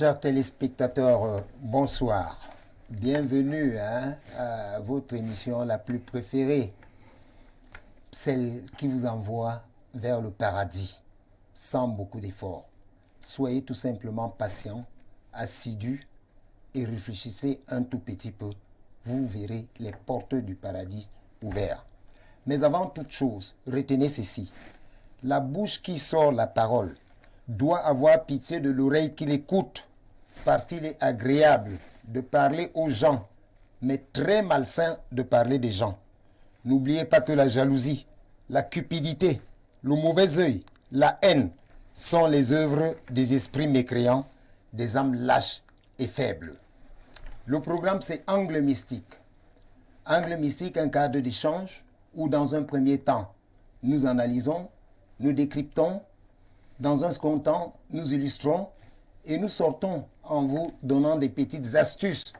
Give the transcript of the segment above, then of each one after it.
Chers téléspectateurs, bonsoir. Bienvenue à votre émission la plus préférée, celle qui vous envoie vers le paradis, sans beaucoup d'efforts. Soyez tout simplement patient, assidu et réfléchissez un tout petit peu. Vous verrez les portes du paradis ouvertes. Mais avant toute chose, retenez ceci. La bouche qui sort la parole doit avoir pitié de l'oreille qui l'écoute, parce qu'il est agréable de parler aux gens, mais très malsain de parler des gens. N'oubliez pas que la jalousie, la cupidité, le mauvais œil, la haine sont les œuvres des esprits mécréants, des âmes lâches et faibles. Le programme, c'est Angle Mystique. Angle Mystique, un cadre d'échange où, dans un premier temps, nous analysons, nous décryptons, dans un second temps, nous illustrons et nous sortons en vous donnant des petites astuces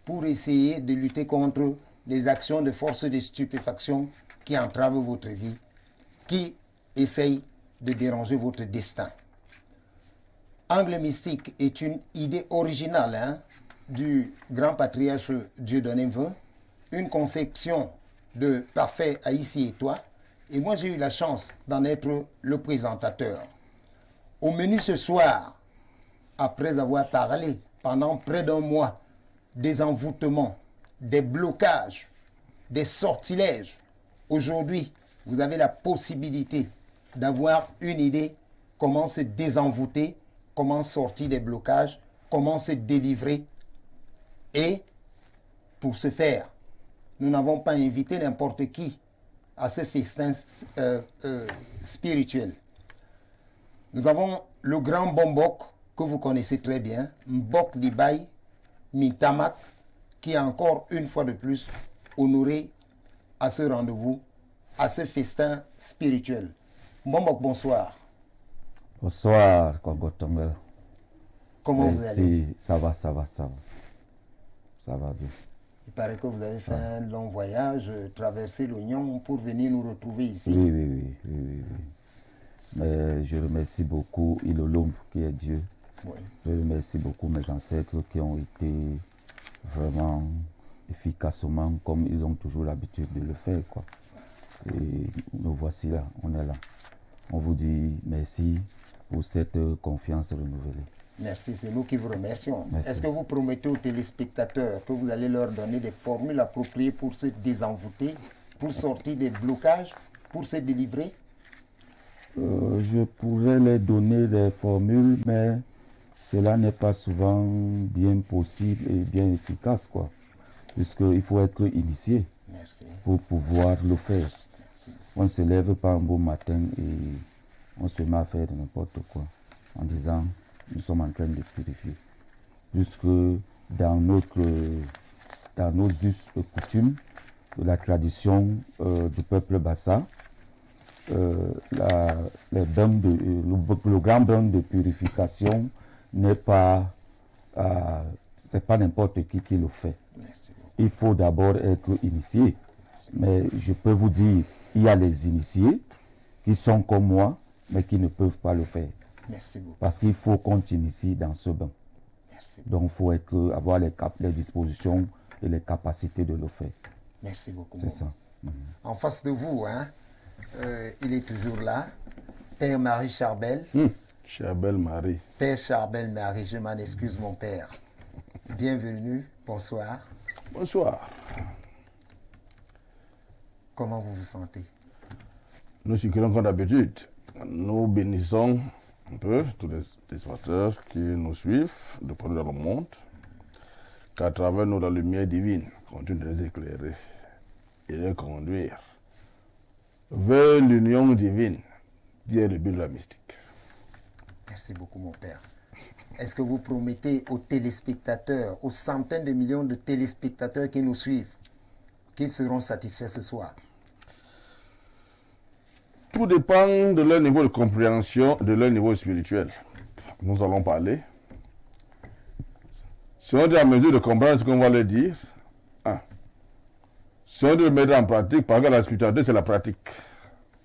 pour essayer de lutter contre les actions de force de stupéfaction qui entravent votre vie, qui essayent de déranger votre destin. Angle Mystique est une idée originale du grand patriarche Dieudonné Vin, une conception de Parfait Haïti et toi, et moi j'ai eu la chance d'en être le présentateur. Au menu ce soir, après avoir parlé pendant près d'un mois des envoûtements, des blocages, des sortilèges, aujourd'hui, vous avez la possibilité d'avoir une idée comment se désenvoûter, comment sortir des blocages, comment se délivrer. Et pour ce faire, nous n'avons pas invité n'importe qui à ce festin spirituel. Nous avons le grand Bombok, que vous connaissez très bien, Mbok Libaï Mitamak, qui a encore une fois de plus honoré à ce rendez-vous, à ce festin spirituel. Bombok, bonsoir. Bonsoir, Kongotonga. Comment vous allez? Ça va. Ça va bien. Il paraît que vous avez fait un long voyage, traversé l'Oignon pour venir nous retrouver ici. Oui. Mais je remercie beaucoup Ilolombe qui est Dieu. Oui. Je remercie beaucoup mes ancêtres qui ont été vraiment efficacement comme ils ont toujours l'habitude de le faire, quoi. Et nous voici là, on est là. On vous dit merci pour cette confiance renouvelée. Merci, c'est nous qui vous remercions. Merci. Est-ce que vous promettez aux téléspectateurs que vous allez leur donner des formules appropriées pour se désenvoûter, pour sortir des blocages, pour se délivrer? Je pourrais leur donner des formules, mais cela n'est pas souvent bien possible et bien efficace, quoi. Puisqu'il faut être initié. Merci. Pour pouvoir le faire. Merci. On ne se lève pas un beau matin et on se met à faire de n'importe quoi en disant nous sommes en train de purifier. Jusque dans nos us et coutumes de la tradition du peuple Bassa, le grand bain de purification n'est pas, c'est pas n'importe qui le fait. Merci. Il faut d'abord être initié. Mais je peux vous dire, il y a les initiés qui sont comme moi, mais qui ne peuvent pas le faire. Merci beaucoup. Parce qu'il faut qu'on t'initie dans ce bain. Merci. Donc il faut avoir les dispositions et les capacités de le faire. Merci beaucoup. C'est ça. En face de vous, il est toujours là, Père Marie Charbel. Charbel Marie. Père Charbel Marie, je m'en excuse mon père. Bienvenue, bonsoir. Bonsoir. Comment vous vous sentez? Nous circulons comme d'habitude. Nous bénissons un peu tous les téléspectateurs qui nous suivent de partout dans le monde, qu'à travers nous, la lumière divine continue de les éclairer et les conduire vers l'union divine qui est le but de la mystique. Merci beaucoup, mon père. Est-ce que vous promettez aux téléspectateurs, aux centaines de millions de téléspectateurs qui nous suivent, qu'ils seront satisfaits ce soir? Tout dépend de leur niveau de compréhension, de leur niveau spirituel. Nous allons parler. Si on est à mesure de comprendre ce qu'on va leur dire, si on doit le mettre en pratique, parce que la spiritualité, c'est la pratique.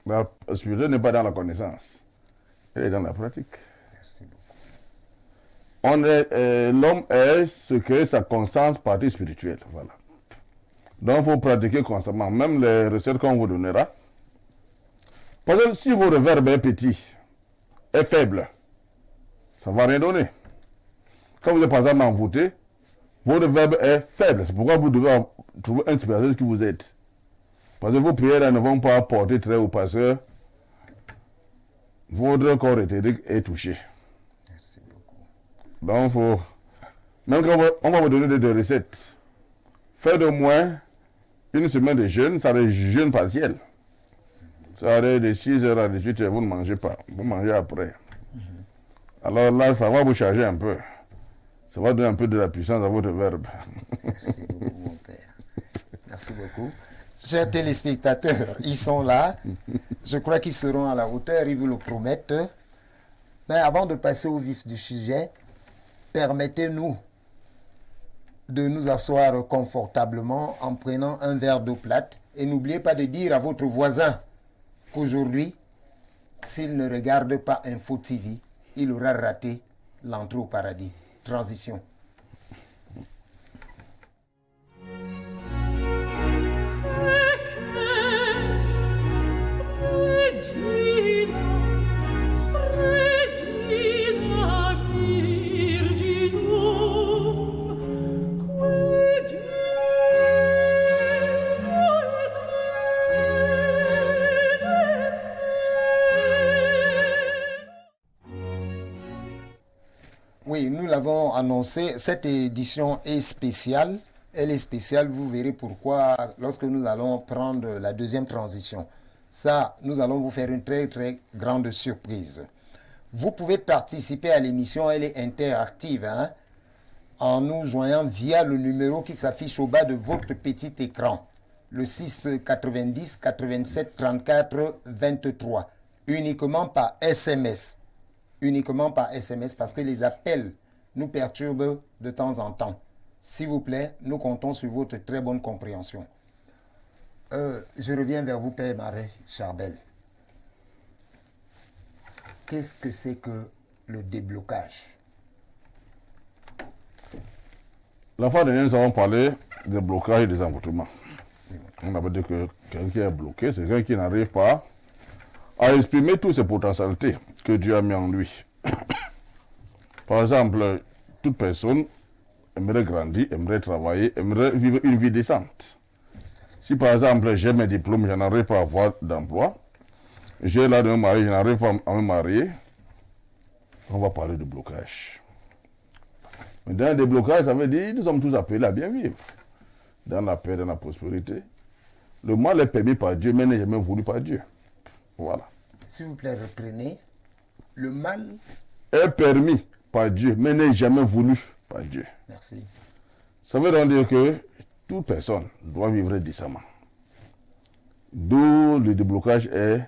La spiritualité n'est pas dans la connaissance, elle est dans la pratique. Merci beaucoup. L'homme est ce que sa constante partie spirituelle. Voilà. Donc, il faut pratiquer constamment. Même les recettes qu'on vous donnera. Parce que si votre verbe est petit, est faible, ça ne va rien donner. Quand vous êtes par exemple envoûté, votre verbe est faible. C'est pourquoi vous devez trouver un spécialiste qui vous aide. Parce que vos prières ne vont pas porter très haut parce que votre corps éthérique est touché. Merci beaucoup. Donc, même quand on va vous donner des recettes, faites au moins une semaine de jeûne, ça est jeûne partiel. Ça est de 6h à 18h, vous ne mangez pas. Vous mangez après. Alors là, ça va vous charger un peu. Ça va donner un peu de la puissance à votre verbe. Merci beaucoup, mon père. Merci beaucoup. Chers téléspectateurs, ils sont là. Je crois qu'ils seront à la hauteur, ils vous le promettent. Mais avant de passer au vif du sujet, permettez-nous de nous asseoir confortablement en prenant un verre d'eau plate. Et n'oubliez pas de dire à votre voisin qu'aujourd'hui, s'il ne regarde pas Info TV, il aura raté l'entrée au paradis. Transition. Oui, nous l'avons annoncé, cette édition est spéciale. Elle est spéciale, vous verrez pourquoi lorsque nous allons prendre la deuxième transition. Ça, nous allons vous faire une très très grande surprise. Vous pouvez participer à l'émission, elle est interactive, hein, en nous joignant via le numéro qui s'affiche au bas de votre petit écran. Le 6 90 87 34 23, uniquement par SMS. Uniquement par SMS parce que les appels nous perturbent de temps en temps. S'il vous plaît, nous comptons sur votre très bonne compréhension. Je reviens vers vous, Père Marais Charbel. Qu'est-ce que c'est que le déblocage? La fois dernière, nous avons parlé des blocages et des envoûtements. On avait dit que quelqu'un qui est bloqué, c'est quelqu'un qui n'arrive pas à exprimer toutes ses potentialités que Dieu a mis en lui. Par exemple, toute personne aimerait grandir, aimerait travailler, aimerait vivre une vie décente. Si par exemple j'ai mes diplômes, je n'arrive pas à avoir d'emploi, j'ai là de me marier, je n'arrive pas à me marier, on va parler de blocage. Mais dans le déblocage, ça veut dire nous sommes tous appelés à bien vivre. Dans la paix, dans la prospérité. Le mal est permis par Dieu, mais n'est jamais voulu par Dieu. Voilà. S'il vous plaît, reprenez. Le mal est permis par Dieu, mais n'est jamais voulu par Dieu. Merci. Ça veut donc dire que toute personne doit vivre décemment. D'où le déblocage est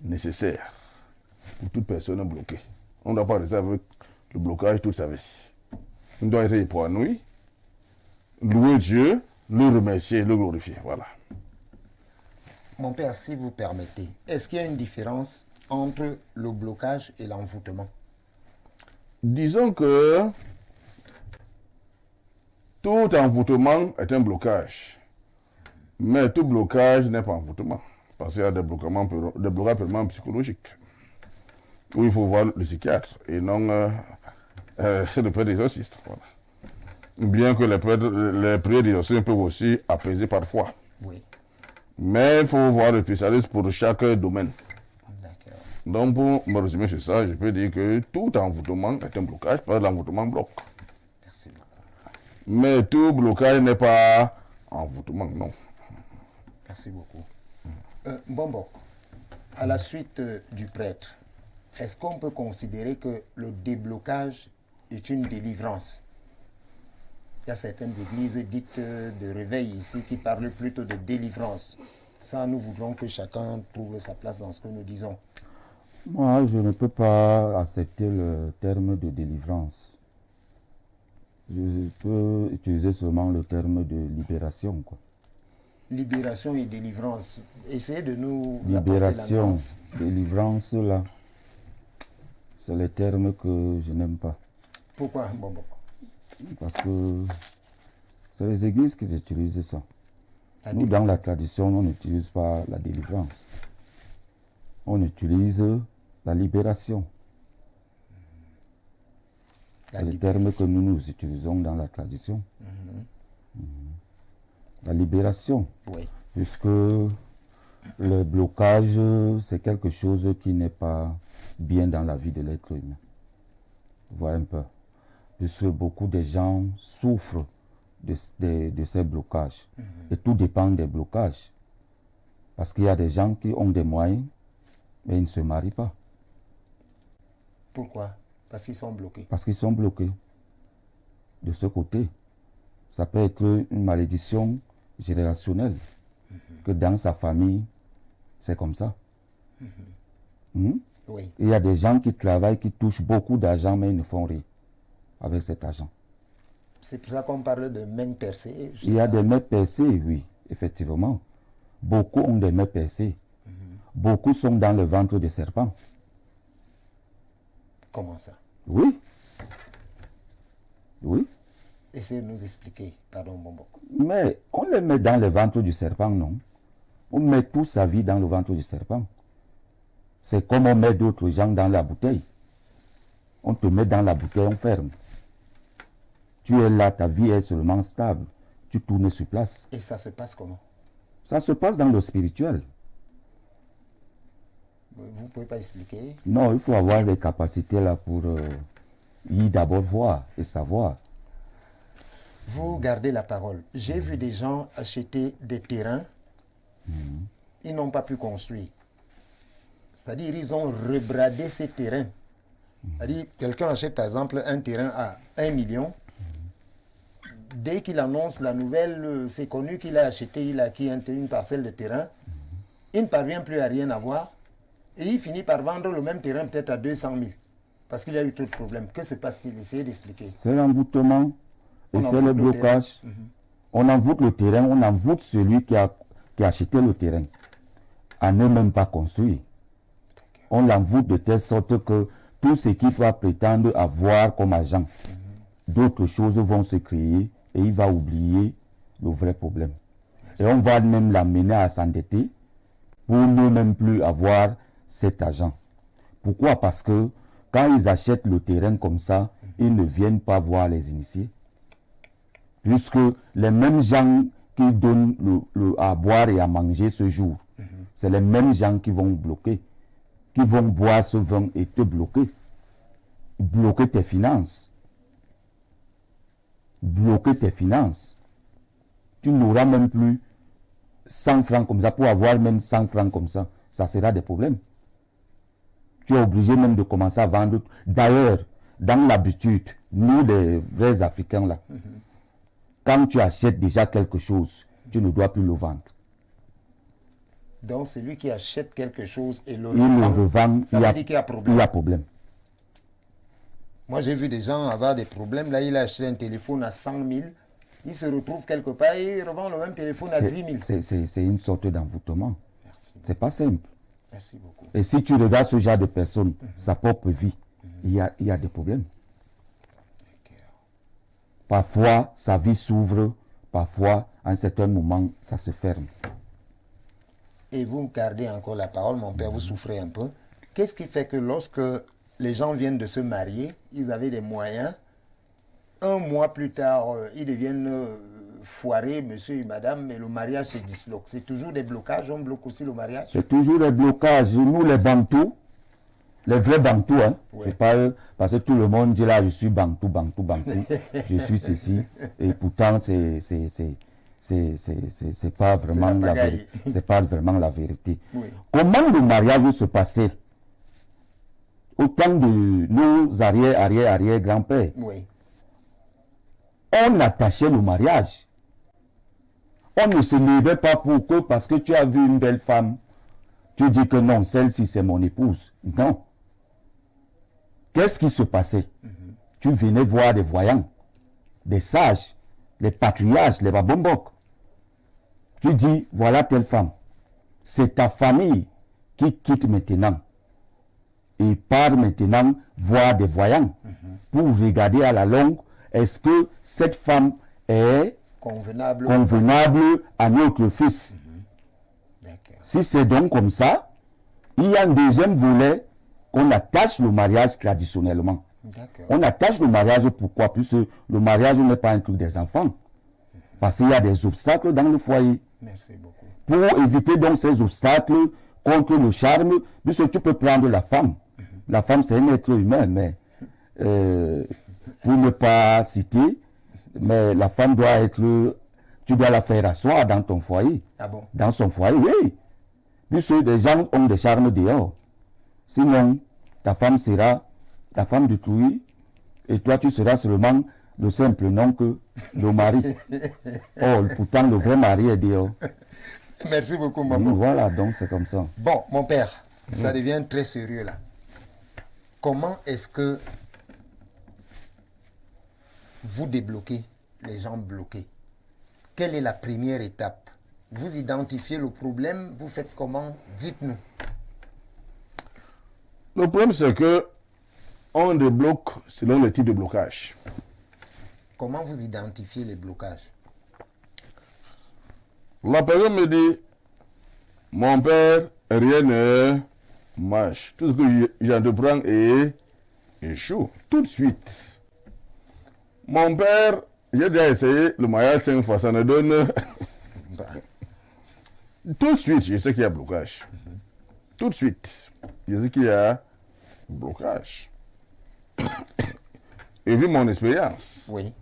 nécessaire pour toute personne bloquée. On ne doit pas rester avec le blocage toute sa vie. On doit être épanoui, louer Dieu, le remercier, le glorifier. Voilà. Mon père, si vous permettez, est-ce qu'il y a une différence entre le blocage et l'envoûtement? Disons que tout envoûtement est un blocage. Mais tout blocage n'est pas envoûtement. Parce qu'il y a des blocages purement psychologiques. Où il faut voir le psychiatre et non c'est le prêtre exorciste. Voilà. Bien que les prières d'exorcisme peuvent aussi apaiser parfois. Oui. Mais il faut voir le spécialiste pour chaque domaine. D'accord. Donc, pour me résumer sur ça, je peux dire que tout envoûtement est un blocage, parce que l'envoûtement bloque. Merci beaucoup. Mais tout blocage n'est pas envoûtement, non. Merci beaucoup. Bombok, à la suite du prêtre, est-ce qu'on peut considérer que le déblocage est une délivrance? Il y a certaines églises dites de réveil ici qui parlent plutôt de délivrance. Ça, nous voudrons que chacun trouve sa place dans ce que nous disons. Moi, je ne peux pas accepter le terme de délivrance. Je peux utiliser seulement le terme de libération, quoi. Libération et délivrance. Essayez de nous libération, délivrance, là, c'est les termes que je n'aime pas. Pourquoi Bombok? Parce que c'est les églises qui utilisent ça. Nous, délivrance. dans la tradition, on n'utilise pas la délivrance. On utilise la libération. C'est le terme que nous utilisons dans la tradition. La libération. Oui. Puisque le blocage, c'est quelque chose qui n'est pas bien dans la vie de l'être humain. Voilà un peu. Puisque beaucoup de gens souffrent de ces blocages. Et tout dépend des blocages. Parce qu'il y a des gens qui ont des moyens, mais ils ne se marient pas. Pourquoi? Parce qu'ils sont bloqués. Parce qu'ils sont bloqués. De ce côté, ça peut être une malédiction générationnelle. Que dans sa famille, c'est comme ça. Oui. Il y a des gens qui travaillent, qui touchent beaucoup d'argent, mais ils ne font rien avec cet argent. C'est pour ça qu'on parle de mains percées. Il y a des mains percées, oui, effectivement. Beaucoup ont des mains percées. Beaucoup sont dans le ventre des serpents. Comment ça? Oui. Oui. Essayez de nous expliquer. Pardon, Bombok. Mais on les met dans le ventre du serpent, non? On met toute sa vie dans le ventre du serpent. C'est comme on met d'autres gens dans la bouteille. On te met dans la bouteille, on ferme. Tu es là, ta vie est seulement stable. Tu tournes sur place. Et ça se passe comment? Ça se passe dans le spirituel. Vous ne pouvez pas expliquer? Non, il faut avoir les capacités là pour y d'abord voir et savoir. Vous gardez la parole. J'ai vu des gens acheter des terrains. Ils n'ont pas pu construire. C'est-à-dire ils ont rebradé ces terrains. C'est-à-dire quelqu'un achète par exemple un terrain à 1 million. Dès qu'il annonce la nouvelle, c'est connu qu'il a acheté, il a acquis une parcelle de terrain. Il ne parvient plus à rien avoir. Et il finit par vendre le même terrain peut-être à 200 000. Parce qu'il a eu trop de problèmes. Que se passe-t-il? Essayez d'expliquer. C'est l'envoûtement et c'est le blocage. On envoûte le terrain, on envoûte celui qui a acheté le terrain à ne même pas construire. On l'envoûte de telle sorte que tout ce qu'il va prétendre avoir comme agent, d'autres choses vont se créer et il va oublier le vrai problème. Et on va même l'amener à s'endetter pour ne même plus avoir cet argent. Pourquoi? Parce que quand ils achètent le terrain comme ça, ils ne viennent pas voir les initiés. Puisque les mêmes gens qui donnent à boire et à manger ce jour, c'est les mêmes gens qui vont bloquer, qui vont boire ce vin et te bloquer. Bloquer tes finances. Bloquer tes finances. Tu n'auras même plus 100 francs comme ça. Pour avoir même 100 francs comme ça, ça sera des problèmes. Tu es obligé même de commencer à vendre. D'ailleurs, dans l'habitude, nous les vrais Africains là, quand tu achètes déjà quelque chose, tu ne dois plus le vendre. Donc celui qui achète quelque chose et le revend, ça veut dire qu'il y a problème. Il y a problème. Moi j'ai vu des gens avoir des problèmes. Là il a acheté un téléphone à 100 000. Il se retrouve quelque part et il revend le même téléphone à 10 000. C'est une sorte d'envoûtement. C'est pas simple. Merci beaucoup. Et si tu regardes ce genre de personnes, sa propre vie, il y a des problèmes. Parfois, sa vie s'ouvre, parfois, à un certain moment, ça se ferme. Et vous gardez encore la parole, mon père, vous souffrez un peu. Qu'est-ce qui fait que lorsque les gens viennent de se marier, ils avaient des moyens, un mois plus tard, ils deviennent foirés, monsieur et madame, et le mariage se disloque? C'est toujours des blocages, on bloque aussi le mariage? C'est toujours des blocages. Nous, les Bantous, les vrais Bantous, hein, c'est pas eux, parce que tout le monde dit là, je suis Bantou, je suis ceci, et pourtant, c'est pas vraiment la vérité. C'est pas vraiment la vérité. Oui. Comment le mariage se passait au temps de nos arrière-grands-pères? Oui. On attachait le mariage. On ne se levait pas pour que parce que tu as vu une belle femme, tu dis que non, celle-ci c'est mon épouse. Non. Qu'est-ce qui se passait? Tu venais voir des voyants, des sages, les patriarches, les babombok. Tu dis, voilà telle femme. C'est ta famille qui quitte maintenant. il part maintenant voir des voyants pour regarder à la longue est-ce que cette femme est convenable à notre fils. Si c'est donc comme ça, il y a un deuxième volet qu'on attache le mariage traditionnellement. On attache le mariage pourquoi? Puisque le mariage n'est pas un truc des enfants. Parce qu'il y a des obstacles dans le foyer. Merci beaucoup. Pour éviter donc ces obstacles contre le charme, puisque tu peux prendre la femme. La femme, c'est un être humain, mais pour ne pas citer, mais la femme doit être... Tu dois la faire asseoir dans ton foyer. Ah bon? Dans son foyer, oui. Puisque les gens ont des charmes dehors. Sinon, ta femme sera la femme du truie et toi, tu seras seulement le simple nom que le mari. Oh, pourtant, le vrai mari est dehors. Merci beaucoup, maman. Voilà, donc c'est comme ça. Bon, mon père, ça devient très sérieux là. Comment est-ce que vous débloquez les gens bloqués? Quelle est la première étape? Vous identifiez le problème, vous faites comment? Dites-nous. Le problème, c'est que on débloque selon le type de blocage. Comment vous identifiez les blocages? La personne me dit, mon père, rien ne marche. Tout ce que j'entreprends échoue. Tout de suite. Mon père, j'ai déjà essayé le mariage 5 fois, ça ne donne... Tout de suite, je sais qu'il y a blocage. Tout de suite, je sais qu'il y a blocage. Et vu mon expérience, oui.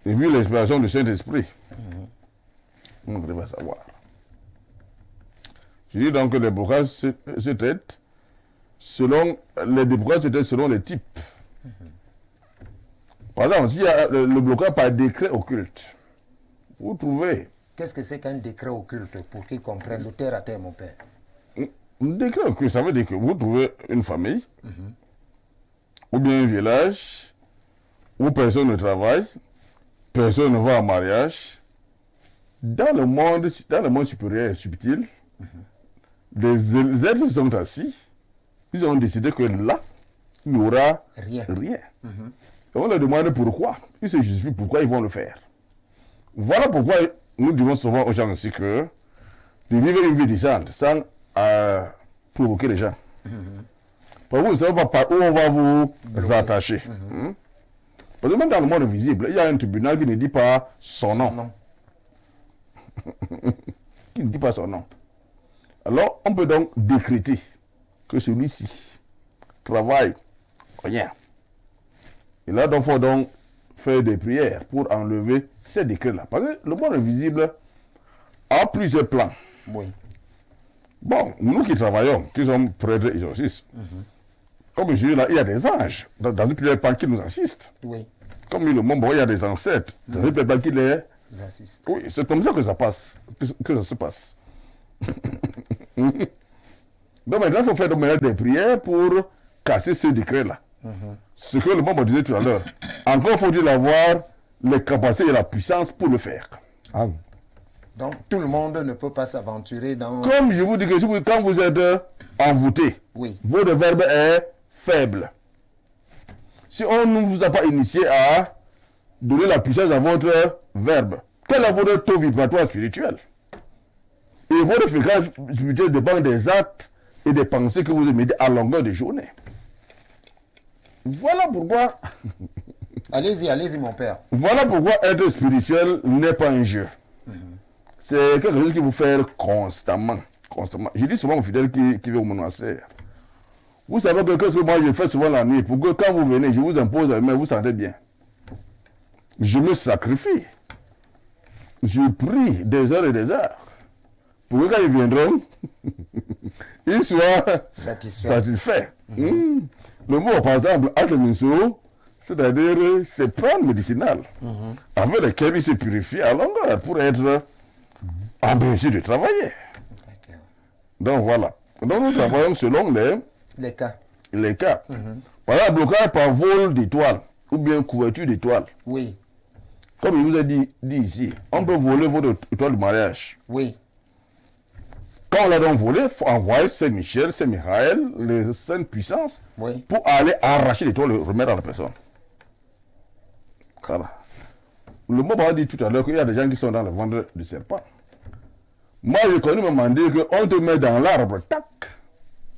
Et vu l'inspiration du Saint-Esprit, on devrait savoir. Je dis donc que les blocages se traitent selon les blocages se traitent selon les types. Par exemple, s'il y a le blocage par décret occulte, vous trouvez. Qu'est-ce que c'est qu'un décret occulte pour qu'ils comprennent le terre à terre, mon père? Un décret occulte, ça veut dire que vous trouvez une famille, ou bien un village, où personne ne travaille, personne ne va en mariage. Dans le monde supérieur et subtil, les êtres sont assis, ils ont décidé que là, il n'y aura rien. Et on leur demande pourquoi. Ils se justifient pourquoi ils vont le faire. Voilà pourquoi nous disons souvent aux gens aussi que de vivre une vie décente sans provoquer les gens. Parce que vous ne savez pas par où on va vous attacher. Parce que même dans le monde visible, il y a un tribunal qui ne dit pas son nom. Qui ne dit pas son nom. Alors, on peut donc décréter que celui-ci travaille rien. Et là, il faut donc faire des prières pour enlever ces décrets-là. Parce que le monde invisible a plusieurs plans. Oui. Bon, nous qui travaillons, qui sommes prêtres et exorcistes, comme je dis là, il y a des anges dans une plusieurs plans qui nous assistent. Oui. Comme le monde, il y a des ancêtres dans une plusieurs plans qui les assistent. Oui, c'est comme ça que ça passe, que ça se passe. Donc maintenant, il faut faire des prières pour casser ce décret-là. Ce que le monde disait tout à l'heure. Encore faut-il avoir les capacités et la puissance pour le faire. Ah oui. Donc tout le monde ne peut pas s'aventurer dans... Comme je vous dis que quand vous êtes envoûté, votre verbe est faible. Si on ne vous a pas initié à donner la puissance à votre verbe, quel est votre taux vibratoire spirituel? Et votre fréquence spirituelle dépend des actes et des pensées que vous émettez à longueur de journée. Voilà pourquoi... Allez-y, mon père. Voilà pourquoi être spirituel n'est pas un jeu. C'est quelque chose qu'il faut faire constamment. Je dis souvent aux fidèles qui viennent au monastère. Vous savez que ce que moi je fais souvent la nuit, pour que quand vous venez, je vous impose la main, vous sentez bien. Je me sacrifie. Je prie des heures et des heures. Pour que quand ils viendront, ils soient satisfaits. Le mot, par exemple, Aseminso, c'est-à-dire c'est prendre médicinal, avec lequel il se purifie à longueur pour être en mesure de travailler. Donc voilà. Donc nous travaillons selon les cas. Par exemple, blocage par vol d'étoiles ou bien couverture d'étoiles. Oui. Comme il vous a dit ici, on peut voler votre étoile de mariage. Oui. Quand on l'a donc volé, il faut envoyer Saint-Michel, Saint-Michael, les saintes puissances, Oui. pour aller arracher les toits et le remettre à la personne. Voilà. Le mot a dit tout à l'heure qu'il y a des gens qui sont dans le ventre du serpent. Moi, j'ai connu me demander qu'on te met dans l'arbre, tac.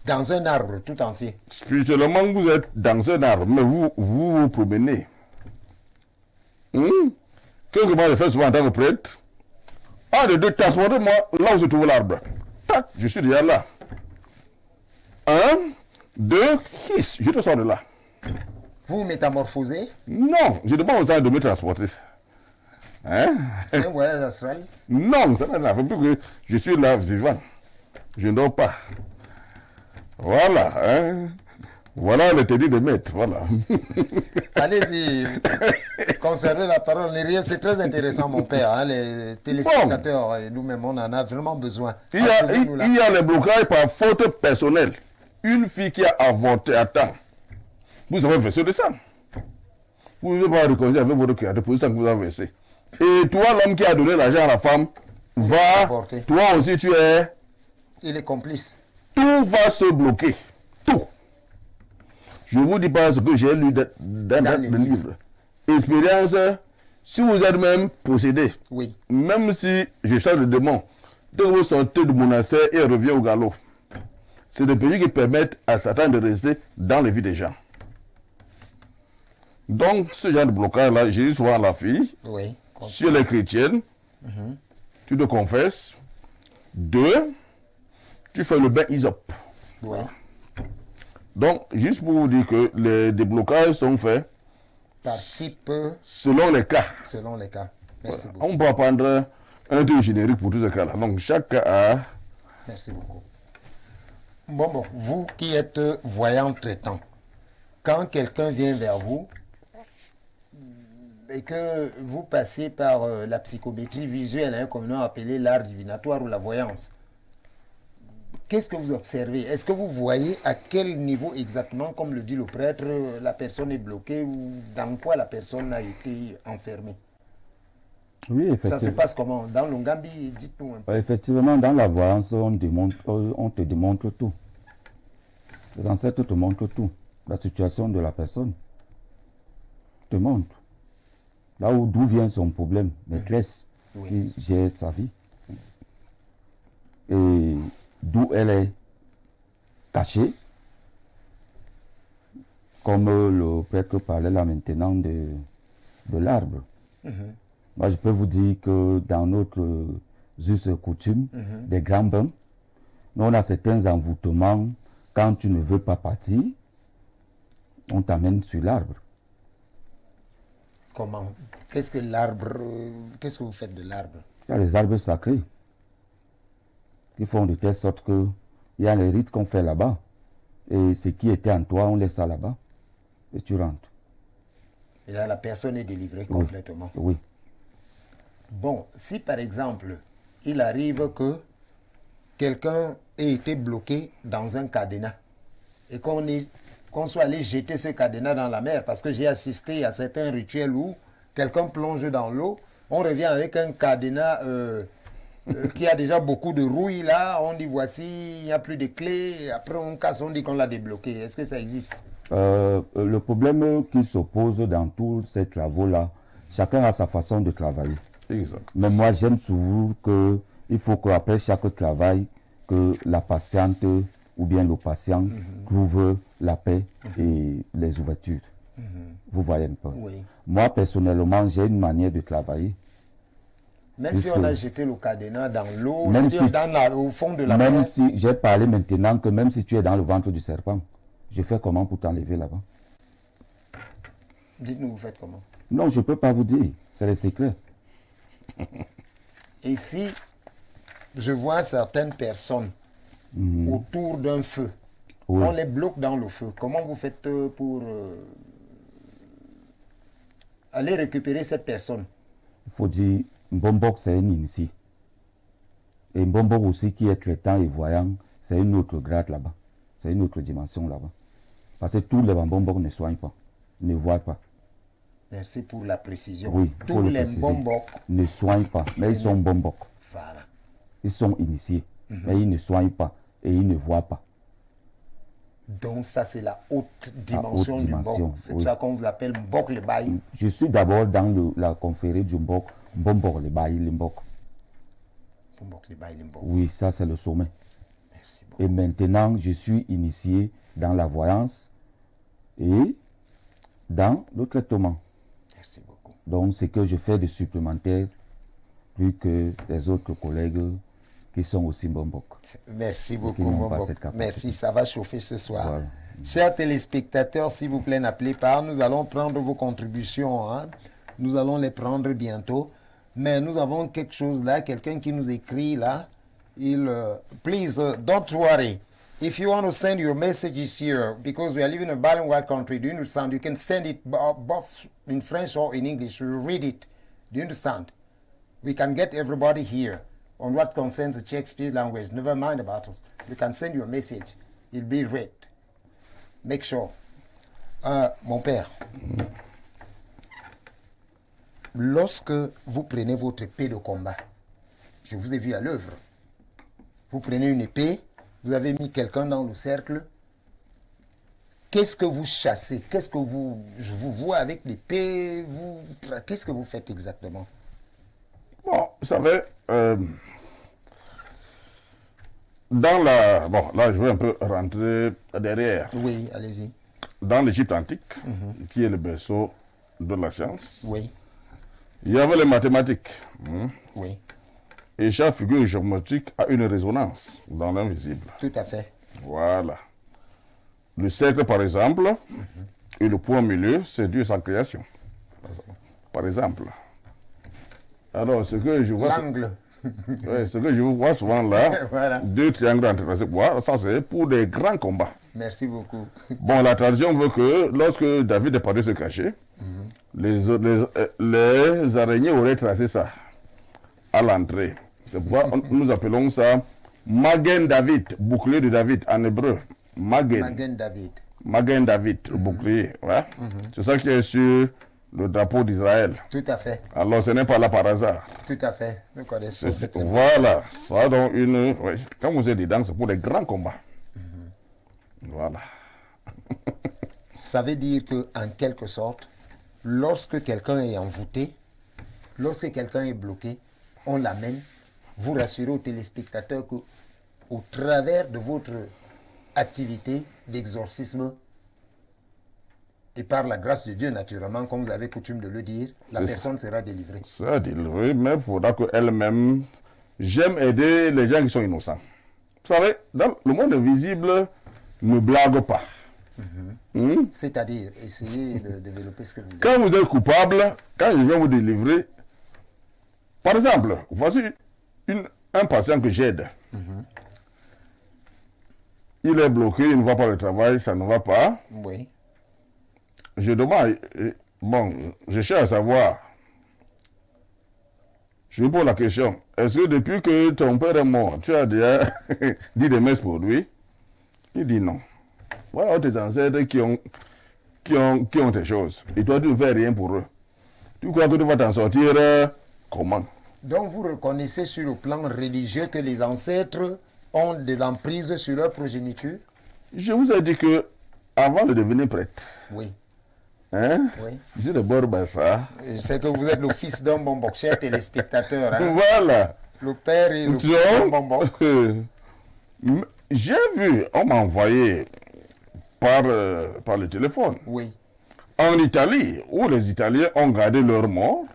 Dans un arbre tout entier. Spirituellement, vous êtes dans un arbre, mais vous promenez. Qu'est-ce que moi je fais souvent en tant que prêtre? Un de deux, transportez-moi là où se trouve l'arbre. Tac, je suis déjà là. 1, 2, hiss, je te sors de là. Vous métamorphosez? Non, je demande aux gens de me transporter. Hein? C'est un voyage astral? Non, ça n'a fait plus que je suis là, vivant. Je ne dors pas. Voilà, hein? Voilà le technique de maître, voilà. Allez-y, conservez la parole. C'est très intéressant, mon père. Hein, les téléspectateurs et nous-mêmes, on en a vraiment besoin. Il y a les blocages par faute personnelle. Une fille qui a avorté à temps. Vous avez versé le sang. Vous ne pouvez pas reconnaître avec votre créateur pour le sang que vous avez versé. Et toi, l'homme qui a donné l'argent à la femme, va, avorter. Toi aussi tu es... Il est complice. Tout va se bloquer. Tout. Je vous dis pas ce que j'ai lu dans le livre. Expérience, si vous êtes même possédé, oui. Même si je change de démon, dès que vous sortez du monastère et revient au galop, c'est des pays qui permettent à Satan de rester dans les vies des gens. Donc, ce genre de blocage-là, j'ai dit souvent à la fille, oui. Si elle est chrétienne, tu te confesses. 2, tu fais le bain Hysope. Oui. Donc, juste pour vous dire que les déblocages sont faits par type, selon les cas. Selon les cas. Merci Voilà. beaucoup. On peut prendre un truc générique pour tous ces cas-là. Donc, chaque cas a... Merci beaucoup. Bon, vous qui êtes voyant traitant, quand quelqu'un vient vers vous et que vous passez par la psychométrie visuelle, hein, comme nous appelé l'art divinatoire ou la voyance, qu'est-ce que vous observez? Est-ce que vous voyez à quel niveau exactement, comme le dit le prêtre, la personne est bloquée ou dans quoi la personne a été enfermée? Oui, effectivement. Ça se passe comment? Dans l'Ongambi, dites-nous un peu. Effectivement, dans la voyance, on te démontre tout. Les ancêtres te montrent tout. La situation de la personne te montre. Là d'où vient son problème, maîtresse, qui gère sa vie. Et d'où elle est cachée. Comme le prêtre parlait là maintenant de l'arbre. Moi, je peux vous dire que dans notre us coutume, des grands bains, nous, on a certains envoûtements. Quand tu ne veux pas partir, on t'amène sur l'arbre. Comment? Qu'est-ce que l'arbre? Qu'est-ce que vous faites de l'arbre? Il y a les arbres sacrés qui font de telle sorte que il y a les rites qu'on fait là-bas. Et ce qui était en toi, on laisse ça là-bas. Et tu rentres. Et là, la personne est délivrée complètement. Oui. Bon, si par exemple, il arrive que quelqu'un ait été bloqué dans un cadenas et qu'on soit allé jeter ce cadenas dans la mer, parce que j'ai assisté à certains rituels où quelqu'un plonge dans l'eau, on revient avec un cadenas qui a déjà beaucoup de rouille là, on dit voici, il n'y a plus de clés, après on casse, on dit qu'on l'a débloqué. Est-ce que ça existe? Le problème qui s'oppose dans tous ces travaux-là, chacun a sa façon de travailler. Exact. Mais moi, j'aime toujours qu'il faut qu'après chaque travail, que la patiente ou bien le patient trouve la paix et les ouvertures. Vous voyez un peu. Oui. Moi, personnellement, j'ai une manière de travailler. Même si on a jeté le cadenas dans l'eau, au fond de la mer. Même mer. si j'ai parlé maintenant que même si tu es dans le ventre du serpent, je fais comment pour t'enlever là-bas? Dites-nous, vous faites comment? Non, je ne peux pas vous dire. C'est le secret. Et si je vois certaines personnes autour d'un feu, on les bloque dans le feu, comment vous faites pour aller récupérer cette personne? Il faut dire, Mbombok, c'est un initié. Et Mbombok aussi, qui est traitant et voyant, c'est une autre grade là-bas. C'est une autre dimension là-bas. Parce que tous les Mbombok ne soignent pas, ne voient pas. Merci pour la précision. Oui, tous les Mbombok ne soignent pas, mais ils sont Mbombok. Voilà. Ils sont initiés. mais ils ne soignent pas et ils ne voient pas. Donc ça, c'est la haute dimension du Mbok. C'est pour ça qu'on vous appelle Mbok le Baï. Je suis d'abord dans la confrérie du Mbok, Mbok le Baï, le Mbok. Mbok le Baï, le Mbok. Oui, ça c'est le sommet. Merci beaucoup. Et maintenant, je suis initié dans la voyance et dans le traitement. Merci beaucoup. Donc, ce que je fais de supplémentaire, plus que les autres collègues qui sont aussi Mbok. Merci beaucoup, Mbok. Merci, ça va chauffer ce soir. Voilà. Chers téléspectateurs, s'il vous plaît, n'appelez pas. Nous allons prendre vos contributions. Hein. Nous allons les prendre bientôt. Mais nous avons quelque chose là, quelqu'un qui nous écrit là. Please, don't worry. If you want to send your messages here, because we are living in a bilingual country, do you understand? You can send it both in French or in English. We read it. Do you understand? We can get everybody here on what concerns the Shakespeare language. Never mind about us. You can send your message. It'll be read. Make sure. Mon père, lorsque vous prenez votre épée de combat, je vous ai vu à l'œuvre. Vous prenez une épée, vous avez mis quelqu'un dans le cercle. Qu'est-ce que vous chassez? Qu'est-ce que je vous vois avec l'épée. Qu'est-ce que vous faites exactement? Bon, vous savez, dans la... Bon, là, je vais un peu rentrer derrière. Oui, allez-y. Dans l'Égypte antique, qui est le berceau de la science, oui, il y avait les mathématiques. Oui. Et chaque figure géométrique a une résonance dans l'invisible. Tout à fait. Voilà. Le cercle, par exemple, et le point au milieu, c'est Dieu sa création. Par exemple. Alors, ce que je vois... L'angle. Ouais, ce que je vois souvent là, voilà. Deux triangles entrelacés, voilà, ça c'est pour des grands combats. Merci beaucoup. Bon, la tradition veut que lorsque David est parti se cacher, les araignées auraient tracé ça à l'entrée. C'est pourquoi nous appelons ça Magen David, bouclier de David en hébreu. Magen David. Magen David, le bouclier. Ouais. C'est ça qui est sur le drapeau d'Israël. Tout à fait. Alors ce n'est pas là par hasard. Tout à fait. Nous connaissons cette série. Voilà. Ça donc une... Ouais. Quand vous êtes dedans, c'est pour les grands combats. Voilà. Ça veut dire que, en quelque sorte, lorsque quelqu'un est envoûté, lorsque quelqu'un est bloqué, on l'amène. Vous rassurez aux téléspectateurs que, au travers de votre activité d'exorcisme, et par la grâce de Dieu, naturellement, comme vous avez coutume de le dire, la personne sera délivrée. Sera délivrée, mais il faudra qu'elle-même... J'aime aider les gens qui sont innocents. Vous savez, dans le monde invisible, ne blague pas. C'est-à-dire, essayez de développer ce que vous dites. Quand vous êtes coupable, quand je viens vous délivrer, par exemple, voici un patient que j'aide. Il est bloqué, il ne va pas au travail, ça ne va pas. Oui. Je demande, bon, je cherche à savoir, je lui pose la question, est-ce que depuis que ton père est mort, tu as déjà dit des messes pour lui? Il dit non. Voilà tes ancêtres qui ont tes choses. Et toi, tu ne fais rien pour eux. Tu crois que tu vas t'en sortir comment? Donc vous reconnaissez sur le plan religieux que les ancêtres ont de l'emprise sur leur progéniture? Je vous ai dit que avant de devenir prêtre, oui. Hein? Oui. Je suis d'abord Bassa. Je sais que vous êtes le fils d'un Bombok, cher téléspectateur. Hein? Voilà. Le père et le fils d'un Bombok. J'ai vu, on m'a envoyé par le téléphone. Oui. En Italie, où les Italiens ont gardé leurs morts,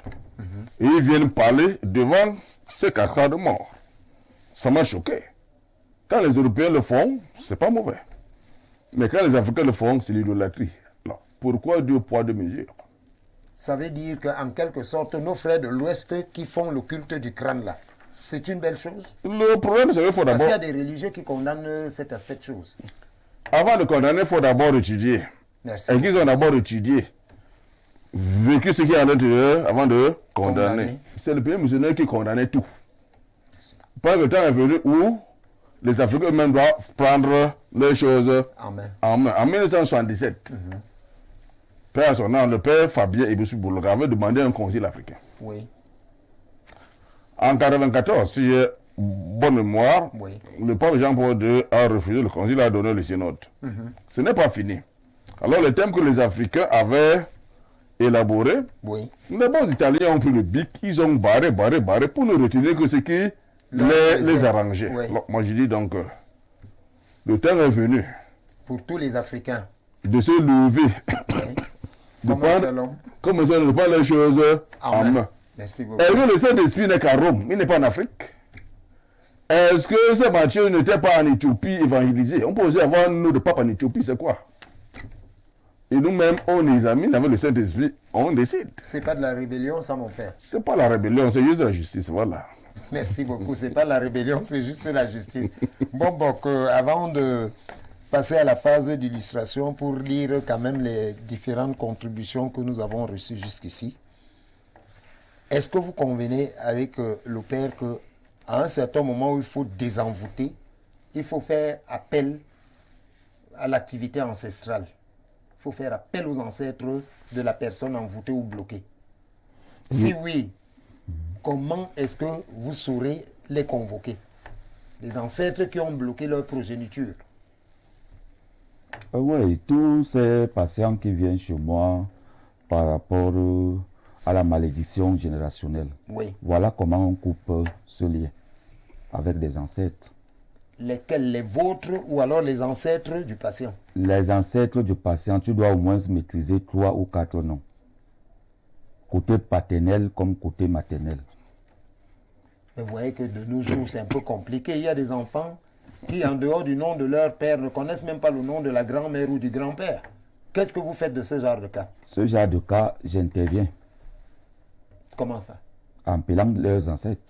et ils viennent parler devant ces caca de morts. Ça m'a choqué. Quand les Européens le font, c'est pas mauvais. Mais quand les Africains le font, c'est l'idolâtrie. Pourquoi deux poids, deux mesures? Ça veut dire qu'en quelque sorte, nos frères de l'Ouest qui font le culte du crâne là, c'est une belle chose? Le problème, c'est qu'il faut d'abord... Parce qu'il y a des religieux qui condamnent cet aspect de choses. Avant de condamner, il faut d'abord étudier. Merci. Et qu'ils ont d'abord étudié, vécu ce qui est à l'intérieur avant de condamner. C'est le pays musulman qui condamnait tout. Pas le temps est venu où les Africains eux-mêmes doivent prendre les choses en main. En 1977, père à son nom, le père Fabien Ibussu Bouloga avait demandé un concile africain. Oui. En 1994, si j'ai bonne mémoire, Oui. le pape Jean-Paul II a refusé le concile, a donné le synode. Ce n'est pas fini. Alors les thèmes que les Africains avaient élaborés, Oui. les bons Italiens ont pris le bic, ils ont barré pour ne retenir que ce qui les arrangeait. Oui. Alors, moi je dis donc, le temps est venu Pour tous les Africains. de se lever, Oui. de Comment de prendre les choses en main. Merci beaucoup. Est-ce que le Saint-Esprit n'est qu'à Rome, il n'est pas en Afrique? Est-ce que ce Matthieu n'était pas en Éthiopie évangélisé? On peut aussi avoir nous de pape en Éthiopie, c'est quoi? Et nous-mêmes, on examine avec le Saint-Esprit, on décide. C'est pas de la rébellion, ça, mon père. C'est pas la rébellion, c'est juste la justice, voilà. Merci beaucoup. C'est pas la rébellion, c'est juste la justice. Bon, donc, avant de passer à la phase d'illustration pour lire quand même les différentes contributions que nous avons reçues jusqu'ici, est-ce que vous convenez avec le père qu'à un certain moment où il faut désenvoûter, il faut faire appel à l'activité ancestrale? Il faut faire appel aux ancêtres de la personne envoûtée ou bloquée. Si oui, comment est-ce que vous saurez les convoquer? Les ancêtres qui ont bloqué leur progéniture. Oui, tous ces patients qui viennent chez moi par rapport à la malédiction générationnelle. Oui. Voilà comment on coupe ce lien avec des ancêtres. Lesquels? Les vôtres ou alors les ancêtres du patient? Les ancêtres du patient, tu dois au moins maîtriser 3 ou 4 noms. Côté paternel comme côté maternel. Mais vous voyez que de nos jours, c'est un peu compliqué. Il y a des enfants qui, en dehors du nom de leur père, ne connaissent même pas le nom de la grand-mère ou du grand-père. Qu'est-ce que vous faites de ce genre de cas? Ce genre de cas, j'interviens Comment ça? en appelant leurs ancêtres.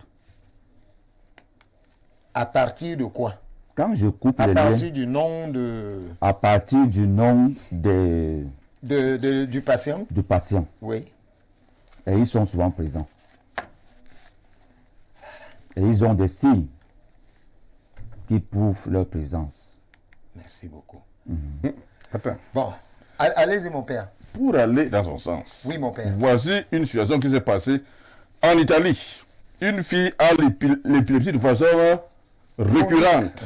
À partir de quoi? Quand je coupe À les partir liens, du nom de, à partir du nom du patient? du patient, Oui. et ils sont souvent présents. Et ils ont des signes qui prouvent leur présence. Merci beaucoup. Attends, Bon, allez-y, mon père. pour aller dans son sens, Oui, mon père. voici une situation qui s'est passée en Italie. Une fille a l'épilepsie de façon récurrente.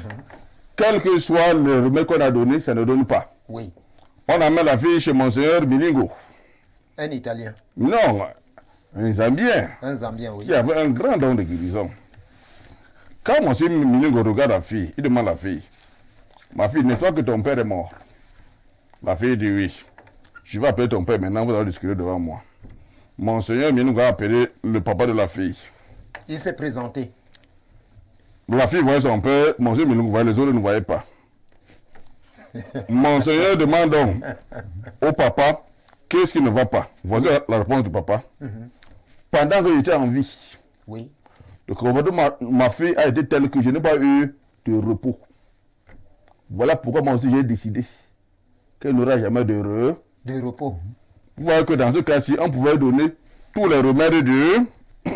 Quel que soit le remède qu'on a donné, ça ne donne pas. Oui. On amène la fille chez Monseigneur Milingo. Un Italien. Non, un Zambien Un Zambien, oui. qui avait un grand don de guérison. Quand Monseigneur Milingo regarde la fille, il demande à la fille, ma fille, n'est-ce pas que ton père est mort? La fille dit oui. Je vais appeler ton père maintenant, vous allez discuter devant moi. Monseigneur Milingo a appelé le papa de la fille. Il s'est présenté. La fille voyait son père, Monseigneur Milingo voyait, les autres ne voyaient pas. Monseigneur demande donc au papa, qu'est-ce qui ne va pas? Voici la réponse du papa. Pendant que j'étais en vie, Oui. le comportement de ma fille a été tel que je n'ai pas eu de repos. Voilà pourquoi moi aussi j'ai décidé qu'elle n'aura jamais de repos. Vous voyez que dans ce cas-ci, on pouvait donner tous les remèdes de...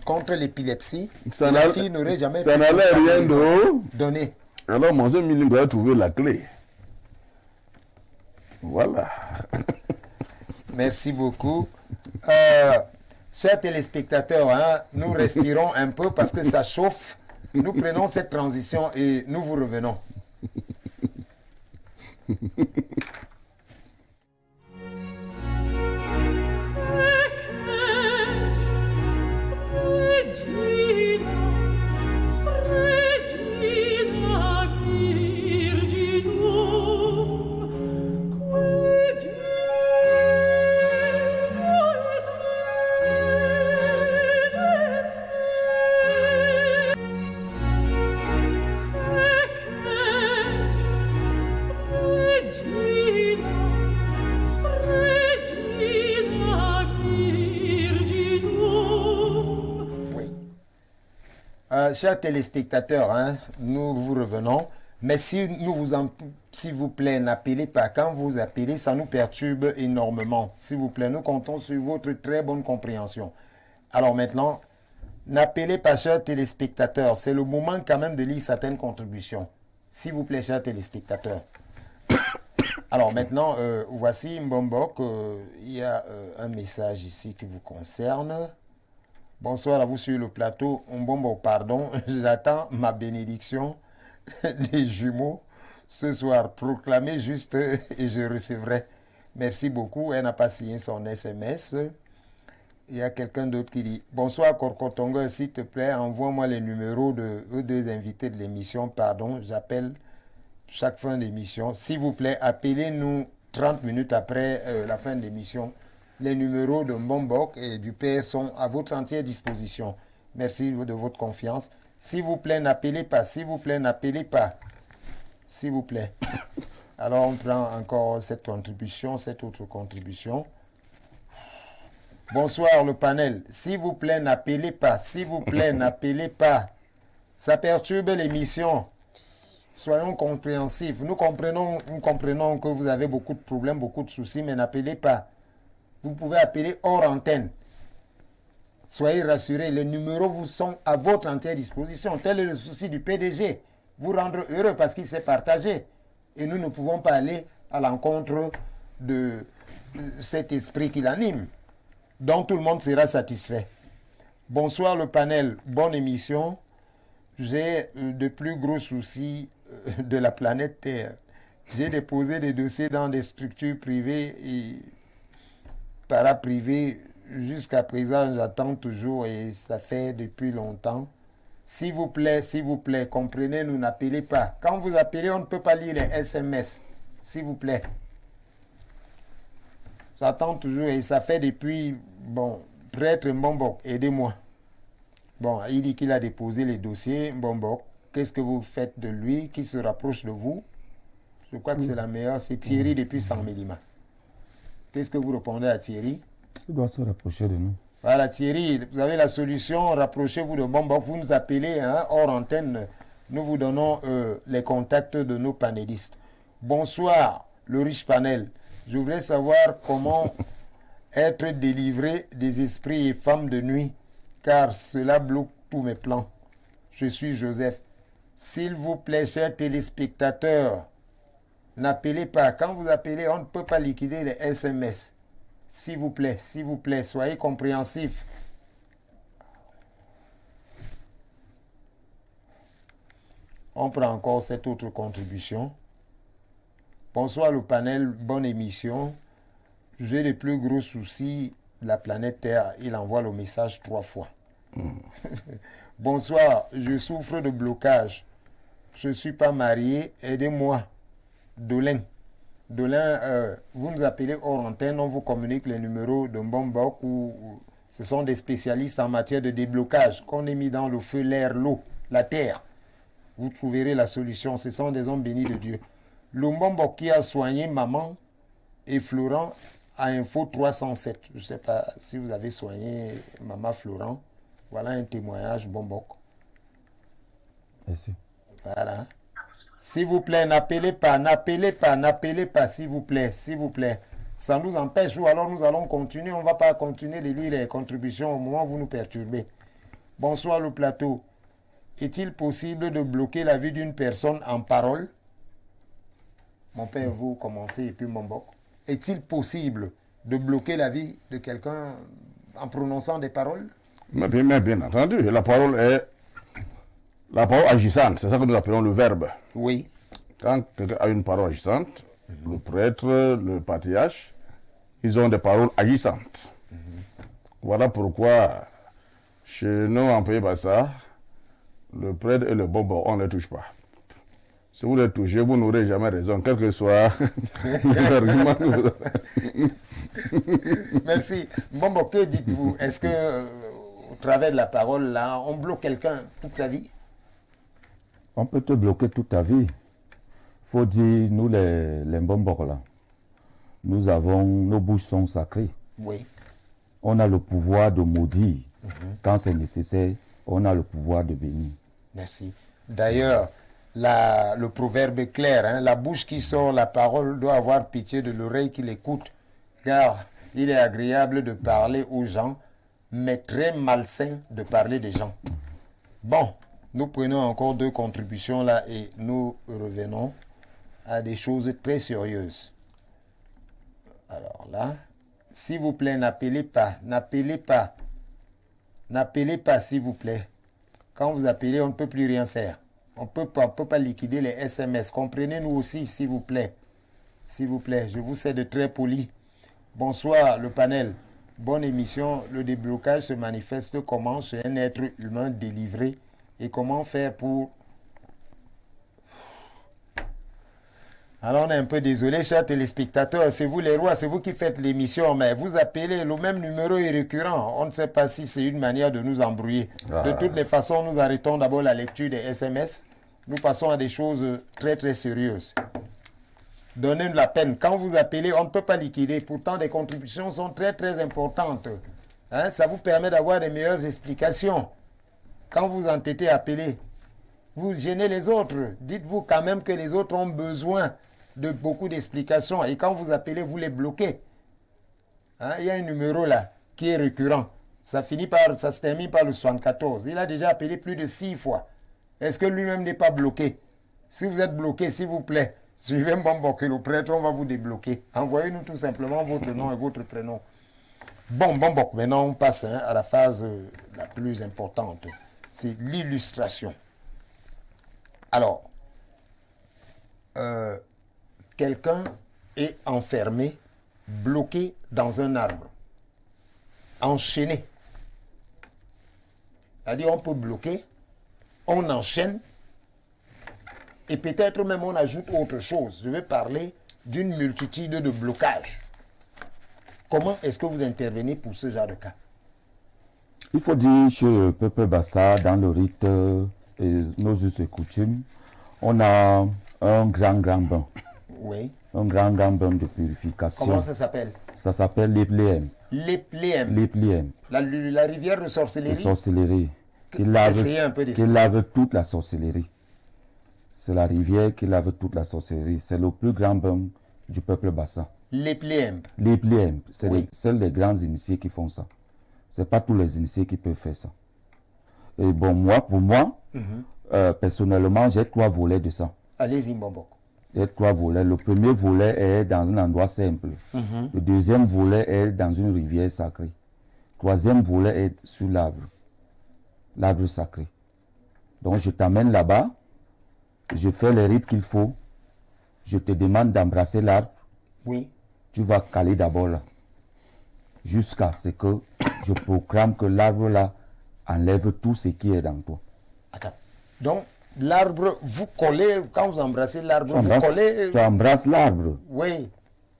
Contre l'épilepsie, Ça la n'a- fille n'aurait jamais ça n'allait rien de... donner. Alors Monseigneur Milingo a trouvé la clé. Voilà. Merci beaucoup. Chers téléspectateurs, hein, nous respirons un peu parce que ça chauffe. Nous prenons cette transition et nous vous revenons. Oui. Chers téléspectateurs, hein, nous vous revenons. Mais si nous s'il vous plaît, n'appelez pas. Quand vous appelez, ça nous perturbe énormément. S'il vous plaît, nous comptons sur votre très bonne compréhension. Alors maintenant, n'appelez pas, chers téléspectateurs. C'est le moment quand même de lire certaines contributions. S'il vous plaît, chers téléspectateurs. Alors maintenant, voici Mbombok. Il y a un message ici qui vous concerne. Bonsoir à vous sur le plateau. Bon, pardon, j'attends ma bénédiction des jumeaux ce soir. Proclamez juste et je recevrai. Merci beaucoup. Elle n'a pas signé son SMS. Il y a quelqu'un d'autre qui dit: bonsoir Korkotongo, s'il te plaît, envoie-moi les numéros de eux deux invités de l'émission. Pardon, j'appelle chaque fin d'émission. S'il vous plaît, appelez-nous 30 minutes après la fin de l'émission. Les numéros de Mbombok et du Père sont à votre entière disposition. Merci de votre confiance. S'il vous plaît, n'appelez pas. S'il vous plaît, n'appelez pas. S'il vous plaît. Alors, on prend encore cette autre contribution. Bonsoir, le panel. S'il vous plaît, n'appelez pas. S'il vous plaît, n'appelez pas. Ça perturbe l'émission. Soyons compréhensifs. Nous comprenons que vous avez beaucoup de problèmes, beaucoup de soucis, mais n'appelez pas. Vous pouvez appeler hors antenne. Soyez rassurés, les numéros vous sont à votre entière disposition. Tel est le souci du PDG. Vous rendre heureux parce qu'il s'est partagé. Et nous ne pouvons pas aller à l'encontre de cet esprit qui l'anime. Donc tout le monde sera satisfait. Bonsoir le panel, bonne émission. J'ai de plus gros soucis de la planète Terre. J'ai déposé des dossiers dans des structures privées et paraprivées. Jusqu'à présent, j'attends toujours et ça fait depuis longtemps. S'il vous plaît, comprenez, nous n'appelez pas. Quand vous appelez, on ne peut pas lire les SMS. S'il vous plaît. J'attends toujours et ça fait depuis... Bon, prêtre Mbombok, aidez-moi. Bon, il dit qu'il a déposé les dossiers. Mbombok, qu'est-ce que vous faites de lui? Qui se rapproche de vous? Je crois que c'est la meilleure. C'est Thierry depuis San Mélima. Qu'est-ce que vous répondez à Thierry? Il doit se rapprocher de nous. Voilà, Thierry, vous avez la solution. Rapprochez-vous de Mbombok. Vous nous appelez hors antenne. Nous vous donnons les contacts de nos panélistes. Bonsoir, le riche panel. Je voudrais savoir comment être délivré des esprits et femmes de nuit, car cela bloque tous mes plans. Je suis Joseph. S'il vous plaît, chers téléspectateurs, n'appelez pas. Quand vous appelez, on ne peut pas liquider les SMS. S'il vous plaît, soyez compréhensifs. On prend encore cette autre contribution. Bonsoir le panel, bonne émission. J'ai les plus gros soucis de la planète Terre. Il envoie le message 3 fois. Bonsoir, je souffre de blocage. Je ne suis pas marié, aidez-moi. Dolin, vous nous appelez hors antenne, on vous communique les numéros de Mbombok où ce sont des spécialistes en matière de déblocage qu'on est mis dans le feu, l'air, l'eau, la terre. Vous trouverez la solution, ce sont des hommes bénis de Dieu. Le Mbombok qui a soigné maman et Florent à Info 307. Je ne sais pas si vous avez soigné maman Florent. Voilà un témoignage Mbombok. Merci. Voilà. S'il vous plaît, n'appelez pas, s'il vous plaît. Ça nous empêche ou alors nous allons continuer. On ne va pas continuer de lire les contributions au moment où vous nous perturbez. Bonsoir le plateau. Est-il possible de bloquer la vie d'une personne en parole? Mon père, vous commencez et puis Mbombok. Est-il possible de bloquer la vie de quelqu'un en prononçant des paroles? Mais bien entendu, la parole agissante, c'est ça que nous appelons le verbe. Oui. Quand quelqu'un a une parole agissante, le prêtre, le patriarche, ils ont des paroles agissantes. Voilà pourquoi, chez nous, en Pays Bassa, le prêtre et le Mbombok, on ne les touche pas. Si vous les touchez, vous n'aurez jamais raison, quel que soit l'argument que vous avez. Merci. Mbombok, que dites-vous? Est-ce que, au travers de la parole, là, on bloque quelqu'un toute sa vie? On peut te bloquer toute ta vie. Il faut dire, nous les Mbombok là, nos bouches sont sacrées. Oui. On a le pouvoir de maudire. Quand c'est nécessaire, on a le pouvoir de bénir. Merci. D'ailleurs, le proverbe est clair, la bouche qui sort la parole doit avoir pitié de l'oreille qui l'écoute, car il est agréable de parler aux gens, mais très malsain de parler des gens. Bon, nous prenons encore 2 contributions là et nous revenons à des choses très sérieuses. Alors là, s'il vous plaît, n'appelez pas. N'appelez pas, s'il vous plaît. Quand vous appelez, on ne peut plus rien faire. On ne peut pas liquider les SMS. Comprenez-nous aussi, s'il vous plaît. S'il vous plaît, je vous sais de très poli. Bonsoir, le panel. Bonne émission. Le déblocage se manifeste comment chez un être humain délivré et comment faire pour... Alors on est un peu désolé, chers téléspectateurs, c'est vous les rois, c'est vous qui faites l'émission, mais vous appelez, le même numéro est récurrent. On ne sait pas si c'est une manière de nous embrouiller. De toutes les façons, nous arrêtons d'abord la lecture des SMS. Nous passons à des choses très très sérieuses. Donnez-nous la peine. Quand vous appelez, on ne peut pas liquider. Pourtant, des contributions sont très très importantes. Hein? Ça vous permet d'avoir des meilleures explications. Quand vous entêtez à appeler, vous gênez les autres. Dites-vous quand même que les autres ont besoin de beaucoup d'explications. Et quand vous appelez, vous les bloquez. Hein? Il y a un numéro là qui est récurrent. Ça se termine par le 74. Il a déjà appelé plus de 6 fois. Est-ce que lui-même n'est pas bloqué? Si vous êtes bloqué, s'il vous plaît, suivez Mbambok, le prêtre, on va vous débloquer. Envoyez-nous tout simplement votre nom et votre prénom. Bon, Mbambok, maintenant on passe à la phase la plus importante. C'est l'illustration. Alors, quelqu'un est enfermé, bloqué dans un arbre, enchaîné. C'est-à-dire on peut bloquer, on enchaîne, et peut-être même on ajoute autre chose. Je vais parler d'une multitude de blocages. Comment est-ce que vous intervenez pour ce genre de cas? Il faut dire chez le peuple Bassa, dans le rite et nos us et coutumes, on a un grand bain. Oui. Un grand bain de purification. Comment ça s'appelle? Ça s'appelle l'Epléem. L'Epléem. L'Epléem. La rivière de sorcellerie. De sorcellerie. Qui lave toute la sorcellerie. C'est la rivière qui lave toute la sorcellerie. C'est le plus grand bain du peuple Bassa. L'Epléem. L'Epléem. C'est Oui. seuls les grands initiés qui font ça. Ce n'est pas tous les initiés qui peuvent faire ça. Et bon, pour moi, personnellement, j'ai 3 volets de ça. Allez-y, Mbambok. J'ai 3 volets. Le premier volet est dans un endroit simple. Le deuxième volet est dans une rivière sacrée. Le troisième volet est sur l'arbre sacré. Donc, je t'amène là-bas. Je fais les rites qu'il faut. Je te demande d'embrasser l'arbre. Oui. Tu vas caler d'abord là. Jusqu'à ce que je proclame que l'arbre là enlève tout ce qui est dans toi. Attends. Donc, l'arbre, vous collez, quand vous embrassez l'arbre, vous collez... Tu embrasses l'arbre. Oui.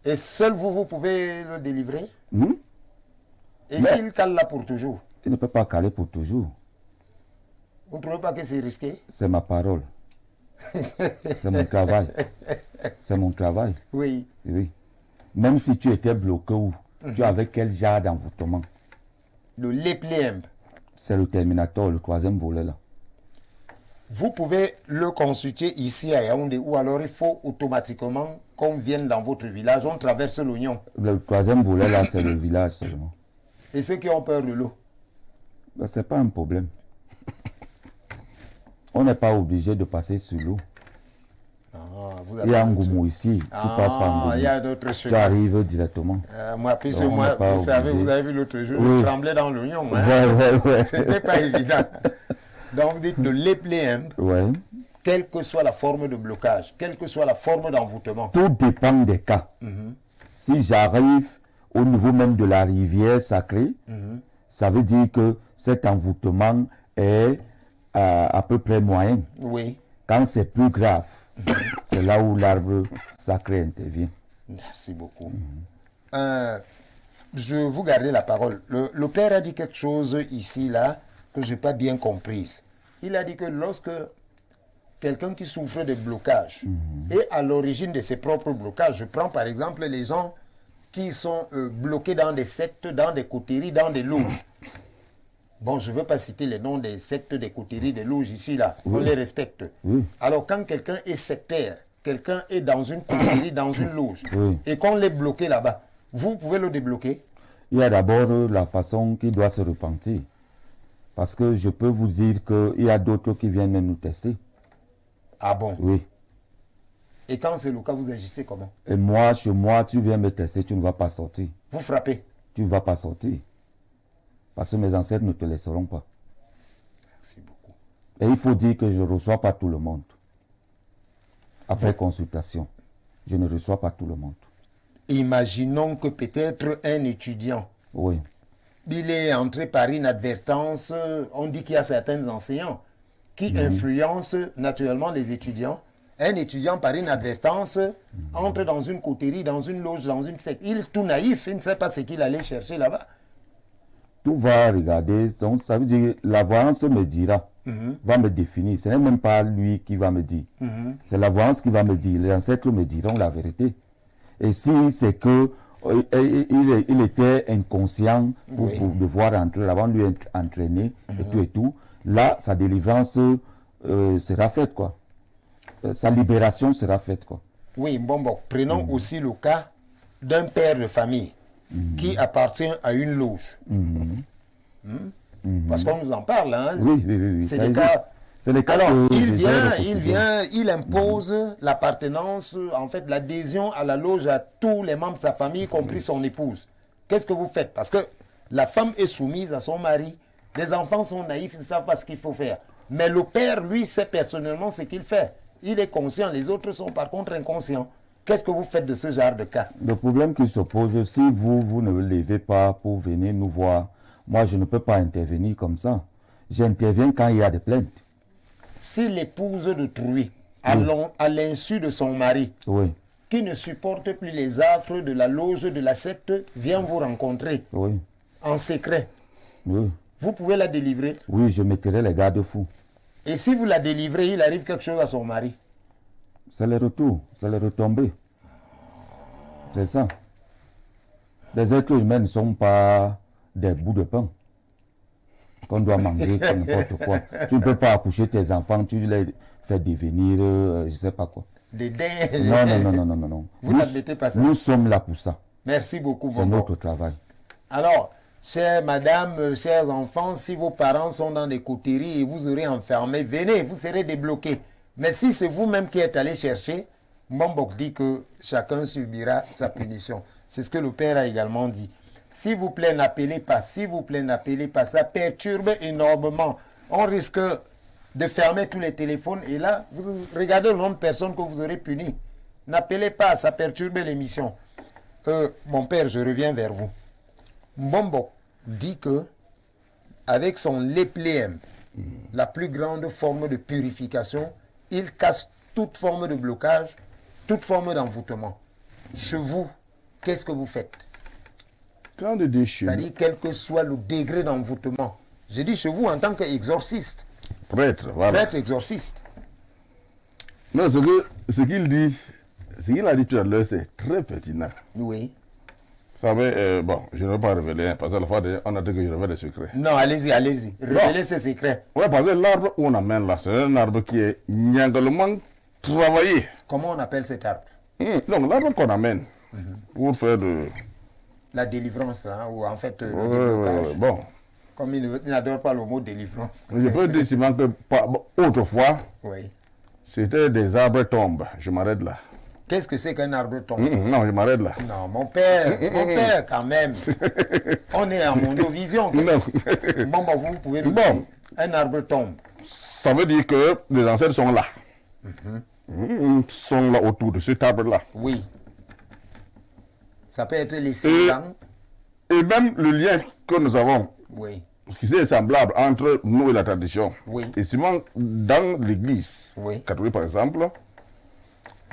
Et seul vous pouvez le délivrer? Et Mais s'il cale là pour toujours? il ne peut pas caler pour toujours. Vous ne trouvez pas que c'est risqué? C'est ma parole. C'est mon travail. C'est mon travail. Oui. Oui. Même si tu étais bloqué ou tu avais quel genre d'envoûtement? Le L'Epléem. C'est le Terminator, le troisième volet là. Vous pouvez le consulter ici à Yaoundé ou alors il faut automatiquement qu'on vienne dans votre village, on traverse l'oignon. Le troisième volet là, c'est le village seulement. Et ceux qui ont peur de l'eau? Ben, c'est pas un problème. On n'est pas obligé de passer sur l'eau. Il y a un goumou ici, tu passes par un goumou. Il y a d'autres choses. Tu arrives directement. Vous savez, vous avez vu l'autre jour, je tremblais dans l'oignon. Ouais. C'était pas évident. Donc vous dites de l'Epléem, quelle que soit la forme de blocage, quelle que soit la forme d'envoûtement. Tout dépend des cas. Si j'arrive au niveau même de la rivière sacrée, ça veut dire que cet envoûtement est à peu près moyen. Oui. Quand c'est plus grave, c'est là où l'arbre sacré intervient. Merci beaucoup. Je vous gardez la parole. Le père a dit quelque chose ici, là, que je n'ai pas bien comprise. Il a dit que lorsque quelqu'un qui souffre de blocage est à l'origine de ses propres blocages, je prends par exemple les gens qui sont bloqués dans des sectes, dans des coteries, dans des loges. Bon, je ne veux pas citer les noms des sectes, des coteries, des loges ici, là. On les respecte. Alors, quand quelqu'un est sectaire, quelqu'un est dans une coterie, dans une loge, et qu'on l'est bloqué là-bas, vous pouvez le débloquer? Il y a d'abord la façon qu'il doit se repentir. Parce que je peux vous dire qu'il y a d'autres qui viennent même nous tester. Ah bon? Oui. Et quand c'est le cas, vous agissez comment? Et moi, chez moi, tu viens me tester, tu ne vas pas sortir. Vous frappez? Tu ne vas pas sortir. Parce que mes ancêtres ne te laisseront pas. Merci beaucoup. Et il faut dire que je ne reçois pas tout le monde. Après consultation, je ne reçois pas tout le monde. Imaginons que peut-être un étudiant, Oui. il est entré par inadvertance, on dit qu'il y a certains enseignants qui influencent naturellement les étudiants. Un étudiant par inadvertance entre dans une coterie, dans une loge, dans une secte. Il est tout naïf, il ne sait pas ce qu'il allait chercher là-bas. Tout va regarder, donc ça veut dire la voyance me dira, va me définir. Ce n'est même pas lui qui va me dire. C'est la voyance qui va me dire. Les ancêtres me diront la vérité. Et si c'est que il était inconscient pour devoir entrer là-bas, lui être entraîné et tout, là, sa délivrance sera faite, quoi. Sa libération sera faite, quoi. Oui, bon, prenons aussi le cas d'un père de famille qui appartient à une loge. Parce qu'on nous en parle, hein. Oui. C'est des cas. C'est les cas. Alors, il impose l'appartenance, en fait, l'adhésion à la loge à tous les membres de sa famille, y compris son épouse. Qu'est-ce que vous faites? Parce que la femme est soumise à son mari, les enfants sont naïfs, ils ne savent pas ce qu'il faut faire. Mais le père, lui, sait personnellement ce qu'il fait. Il est conscient, les autres sont par contre inconscients. Qu'est-ce que vous faites de ce genre de cas? Le problème qui se pose, si vous ne levez pas pour venir nous voir, moi je ne peux pas intervenir comme ça. J'interviens quand il y a des plaintes. Si l'épouse d'autrui, à l'insu de son mari, qui ne supporte plus les affres de la loge de la secte, vient vous rencontrer en secret, vous pouvez la délivrer? Oui, je mettrai les garde-fous. Et si vous la délivrez, il arrive quelque chose à son mari? C'est le retour, c'est le retombé. C'est ça. Les êtres humains ne sont pas des bouts de pain qu'on doit manger comme n'importe quoi. Tu ne peux pas accoucher tes enfants, tu les fais devenir, je ne sais pas quoi. Des dents. Non. Vous n'admettez pas ça? Nous sommes là pour ça. Merci beaucoup. C'est notre travail. Alors, chère madame, chers enfants, si vos parents sont dans des coteries et vous aurez enfermé, venez, vous serez débloqués. Mais si c'est vous-même qui êtes allé chercher, Mbambok dit que chacun subira sa punition. C'est ce que le père a également dit. S'il vous plaît, n'appelez pas. S'il vous plaît, n'appelez pas. Ça perturbe énormément. On risque de fermer tous les téléphones. Et là, vous regardez le nombre de personnes que vous aurez punies. N'appelez pas, ça perturbe l'émission. Mon père, je reviens vers vous. Mbambok dit que avec son lépléem, la plus grande forme de purification, il casse toute forme de blocage, toute forme d'envoûtement. Chez vous, qu'est-ce que vous faites? Quand on dit chez C'est-à-dire, quel que soit le degré d'envoûtement. Je dis chez vous en tant qu'exorciste. prêtre, voilà. Prêtre exorciste. Non, ce qu'il dit, ce qu'il a dit tout à l'heure, c'est très pertinent. Oui. Vous savez, bon, je ne vais pas révéler, parce que la fois, on a dit que je révèle des secrets. Non, allez-y. Révélez ces secrets. Oui, parce que l'arbre où on amène là, c'est un arbre qui est niangalement travaillé. Comment on appelle cet arbre? Donc, l'arbre qu'on amène pour faire de... La délivrance, là, ou en fait le déblocage. Bon. Comme il n'adore pas le mot délivrance. Je peux dire souvent que autrefois, c'était des arbres tombes. Je m'arrête là. Qu'est-ce que c'est qu'un arbre tombe? Non, je m'arrête là. Non, mon père, quand même. On est en mondovision. Non. Bon, vous pouvez nous dire. Un arbre tombe. Ça veut dire que les ancêtres sont là. Sont là autour de cet arbre-là. Oui. Ça peut être les silents. Et même le lien que nous avons, qui est semblable entre nous et la tradition. Et souvent, dans l'église catholique, par exemple,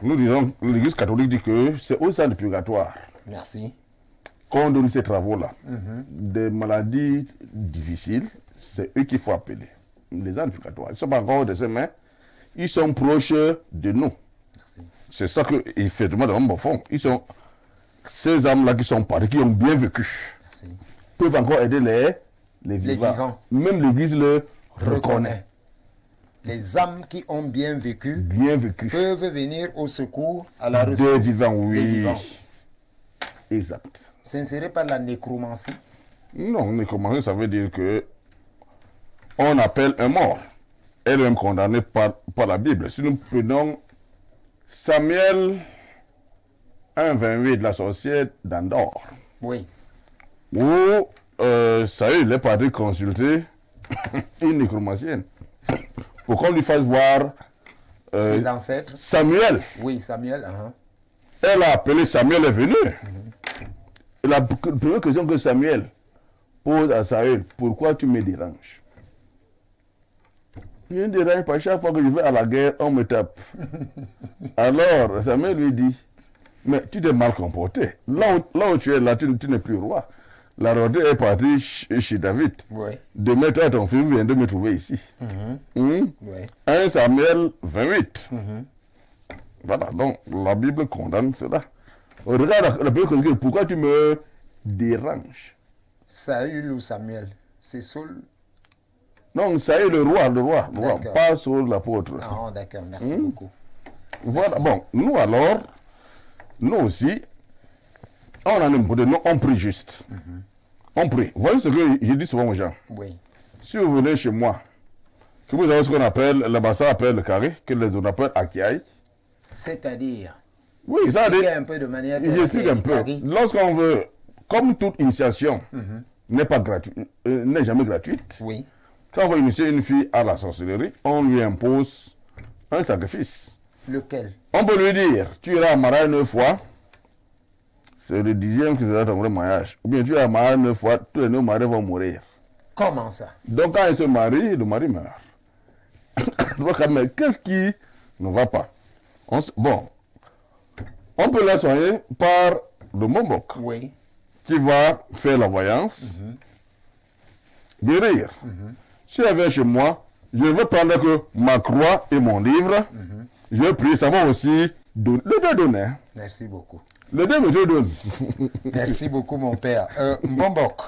nous disons, l'église catholique dit que c'est au sein du purgatoire. Merci. Qu'on donne ces travaux-là. Des maladies difficiles, c'est eux qu'il faut appeler. Les âmes purgatoires. Ils ne sont pas encore de ses mains, ils sont proches de nous. C'est ça que, effectivement, dans mon fond, ils sont, ces âmes-là qui sont partis, qui ont bien vécu, peuvent encore aider les vivants. Même l'église le reconnaît. Les âmes qui ont bien vécu, peuvent venir au secours à la ressource des vivants, des vivants. Exact. Ce ne serait pas la nécromancie? Non, nécromancie, ça veut dire que on appelle un mort, elle-même condamnée par la Bible. Si nous prenons Samuel 1,28 de la sorcière d'Andorre, où Saül est parti consulter une nécromancienne pour qu'on lui fasse voir ses ancêtres. Samuel. Oui, Samuel. Elle a appelé, Samuel est venu. Et la première question que Samuel pose à Saül, pourquoi tu me déranges? Je ne dérange pas, chaque fois que je vais à la guerre, on me tape. Alors Samuel lui dit, mais tu t'es mal comporté. Là où tu es, là, tu n'es plus roi. La royauté est partie chez David. Oui. Demain, toi, ton fils vient de me trouver ici. 1 Samuel 28. Voilà, donc la Bible condamne cela. Regarde la première question, pourquoi tu me déranges? Saül ou Samuel? C'est Saul? Non, Saül le roi, pas Saul l'apôtre. Ah, d'accord, merci beaucoup. Voilà, bon, nous alors, nous aussi, on a on prie juste. On prie. Voyez ce que je dis souvent aux gens. Oui. Si vous venez chez moi, que vous avez ce qu'on appelle, le bassin appelle le carré, que les autres appellent Akiaï. C'est-à-dire? Oui, ça veut dire. Un peu de manière. J'explique un peu. Lorsqu'on veut, comme toute initiation n'est pas gratuite, n'est jamais gratuite. Oui. Quand on veut initier une fille à la sorcellerie, on lui impose un sacrifice. Lequel? On peut lui dire, tu iras à mariage 9 fois, c'est le 10e qui sera ton vrai mariage. Ou bien tu iras à mariage 9 fois, tous les 9 mariés vont mourir. Comment ça? Donc quand il se marie, le mari meurt. Donc, mais qu'est-ce qui ne va pas? Bon, on peut la soigner par le Mombok. Oui. Qui va faire la voyance, guérir. Si elle vient chez moi, je vais prendre que ma croix et mon livre, je vais prier, ça va aussi donner. Le Dieu donner. Merci beaucoup. Le Dieu me donne. Merci beaucoup, mon père. Mombok,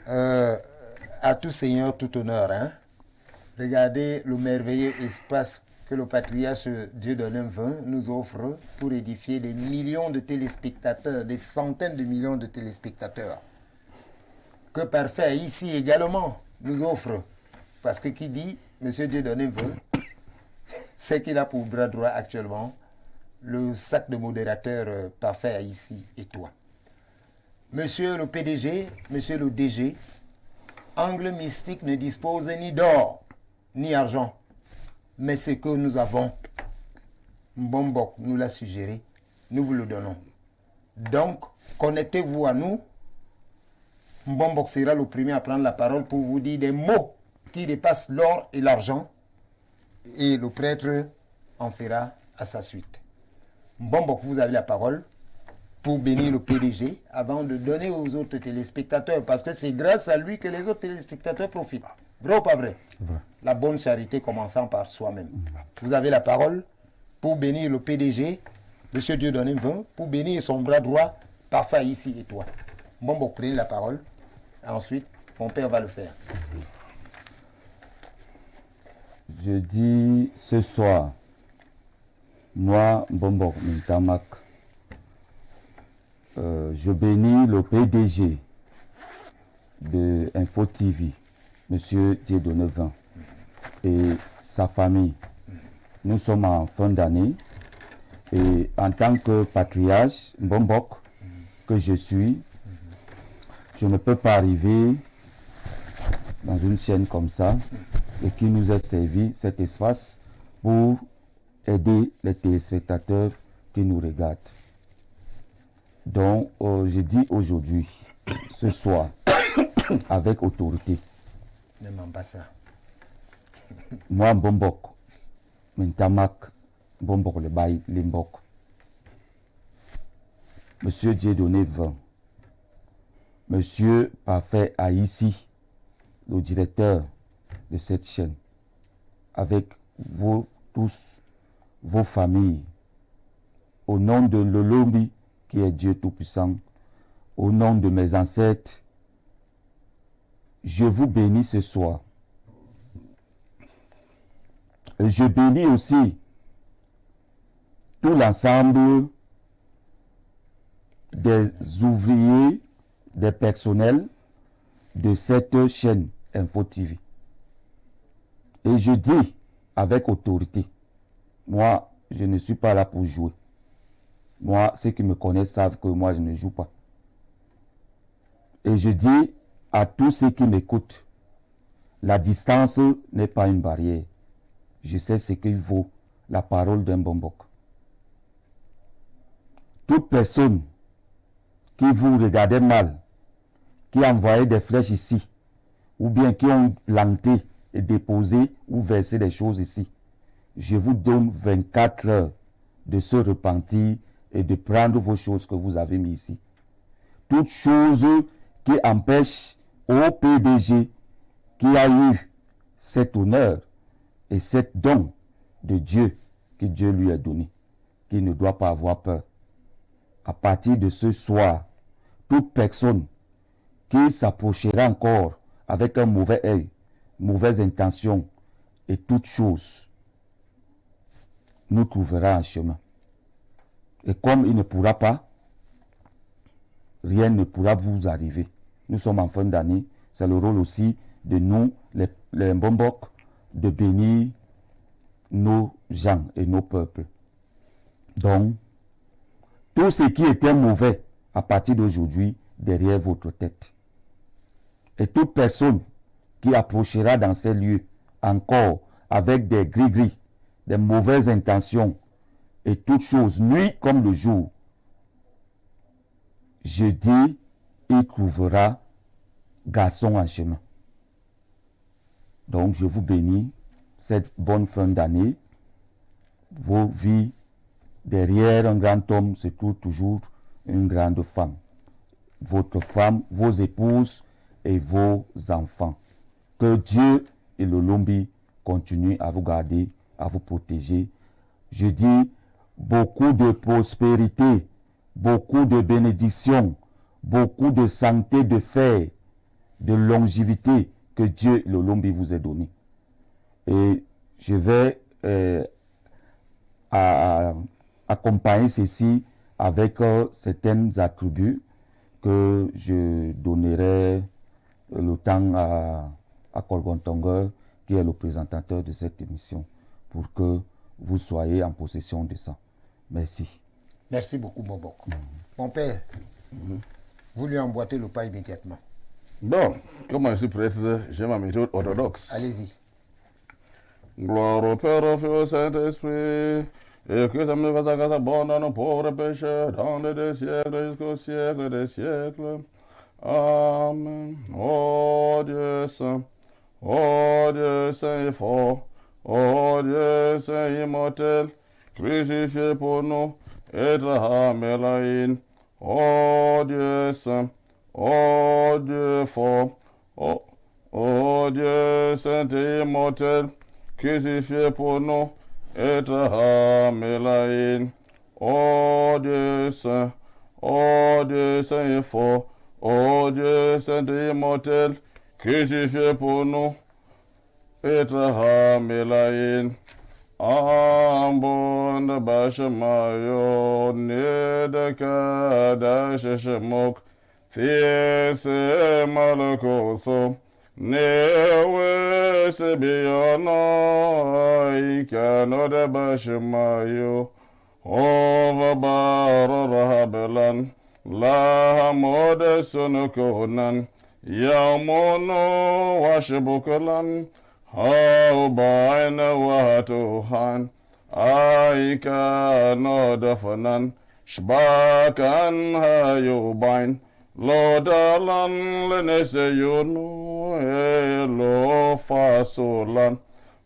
à tout seigneur, tout honneur. Regardez le merveilleux espace que le patriarche Dieudonné XX nous offre pour édifier des millions de téléspectateurs, des centaines de millions de téléspectateurs. Que Parfait ici également nous offre. Parce que qui dit M. Dieudonné XX, c'est qu'il a pour bras droit actuellement le sac de modérateur Parfait ici et toi. Monsieur le PDG, monsieur le DG, Angle Mystique ne dispose ni d'or ni argent. Mais ce que nous avons, Mbombok nous l'a suggéré, nous vous le donnons. Donc, connectez-vous à nous. Mbombok sera le premier à prendre la parole pour vous dire des mots qui dépassent l'or et l'argent. Et le prêtre en fera à sa suite. Mbombok, vous avez la parole pour bénir le PDG avant de donner aux autres téléspectateurs. Parce que c'est grâce à lui que les autres téléspectateurs profitent. Vrai ou pas vrai? La bonne charité commençant par soi-même. Vous avez la parole pour bénir le PDG, M. Dieudonné XX, pour bénir son bras droit, Parfait ici et toi. Bon, prenez la parole. Ensuite, mon père va le faire. Je dis ce soir, moi, Bombok Mintamak, je bénis le PDG de Info TV, M. Dieudonné XX, et sa famille. Nous sommes en fin d'année et en tant que patriarche Bombok que je suis, je ne peux pas arriver dans une chaîne comme ça et qui nous a servi cet espace pour aider les téléspectateurs qui nous regardent. Donc, je dis aujourd'hui, ce soir, avec autorité, N'aimons pas ça. moi, Bombok, Mintamak, Bombok le Baï, Limbok, Monsieur Dieudonné XX, Monsieur Parfait Haïssi, le directeur de cette chaîne, avec vous tous, vos familles, au nom de l'Olombi, qui est Dieu Tout-Puissant, au nom de mes ancêtres, je vous bénis ce soir. Et je bénis aussi tout l'ensemble des ouvriers, des personnels de cette chaîne Info TV. Et je dis avec autorité, moi, je ne suis pas là pour jouer. Moi, ceux qui me connaissent savent que moi, je ne joue pas. Et je dis à tous ceux qui m'écoutent, la distance n'est pas une barrière. Je sais ce qu'il vaut la parole d'un bombok. Toute personne qui vous regardait mal, qui a envoyé des flèches ici, ou bien qui ont planté et déposé ou versé des choses ici, je vous donne 24 heures de se repentir et de prendre vos choses que vous avez mis ici. Toute chose qui empêche au PDG qui a eu cet honneur et cet don de Dieu que Dieu lui a donné, qu'il ne doit pas avoir peur. À partir de ce soir, toute personne qui s'approchera encore avec un mauvais œil, mauvaise intention et toute chose, nous trouvera en chemin. Et comme il ne pourra pas, rien ne pourra vous arriver. Nous sommes en fin d'année, c'est le rôle aussi de nous, les Mbombok, de bénir nos gens et nos peuples. Donc, tout ce qui était mauvais à partir d'aujourd'hui, derrière votre tête. Et toute personne qui approchera dans ces lieux encore avec des gris-gris, des mauvaises intentions et toutes choses, nuit comme le jour, je dis, il trouvera garçon en chemin. Donc je vous bénis cette bonne fin d'année. Vos vies, derrière un grand homme se trouve toujours une grande femme. Votre femme, vos épouses et vos enfants. Que Dieu et le Lombi continuent à vous garder, à vous protéger. Je dis beaucoup de prospérité, beaucoup de bénédictions, beaucoup de santé, de fer, de longévité que Dieu et le Lombi vous ait donné. Et je vais accompagner ceci avec certains attributs que je donnerai le temps à Kolgontonga, qui est le présentateur de cette émission, pour que vous soyez en possession de ça. Merci. Merci beaucoup, Bombok. Mon père, vous lui emboîtez le pas immédiatement. Bon, comme je suis prêtre, j'ai ma méthode orthodoxe. Allez-y. Gloire au Père, au Fils, au Saint-Esprit, et que ça me fasse à grâce abondante à nos pauvres pécheurs, dans les deux siècles jusqu'au siècle des siècles. Amen. Oh Dieu saint et fort, oh Dieu saint immortel, crucifié pour nous, et ramé la haine. Oh Dieu saint, oh Dieu fort, oh Dieu saint et immortel, crucifié pour nous, et ramé la haine. Oh Dieu saint et fort, oh Dieu saint et immortel, crucifié pour nous, et ramé la haine. Ambon bashmayo nedaka dashashmok thiese malakoso newe sebiyana ikano da bashmayo ova baro rahabelan la mode sunukonan yamono washibukalan how baina watuhan aika no dafanan shbakan hayubain lodalan leneseyunu elo fasulan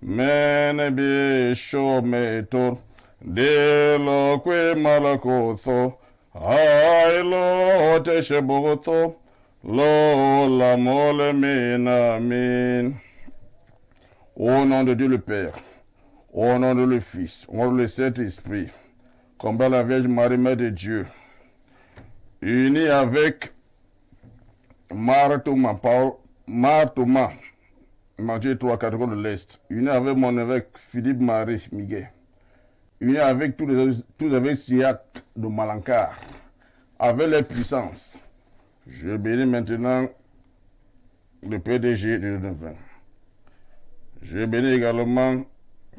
menebi shometur delo kwe malakotho ailo teshebotho lo la mole minamin. Au nom de Dieu le Père, au nom de le Fils, au nom de le Saint-Esprit, combat la Vierge Marie, Mère de Dieu, unie avec Thomas, Matthieu 3, catégorie de l'Est, unie avec mon évêque Philippe Marie Miguel, unie avec tous les évêques syriaques de Malankar, avec les puissances. Je bénis maintenant le PDG de 2020. Je bénis également,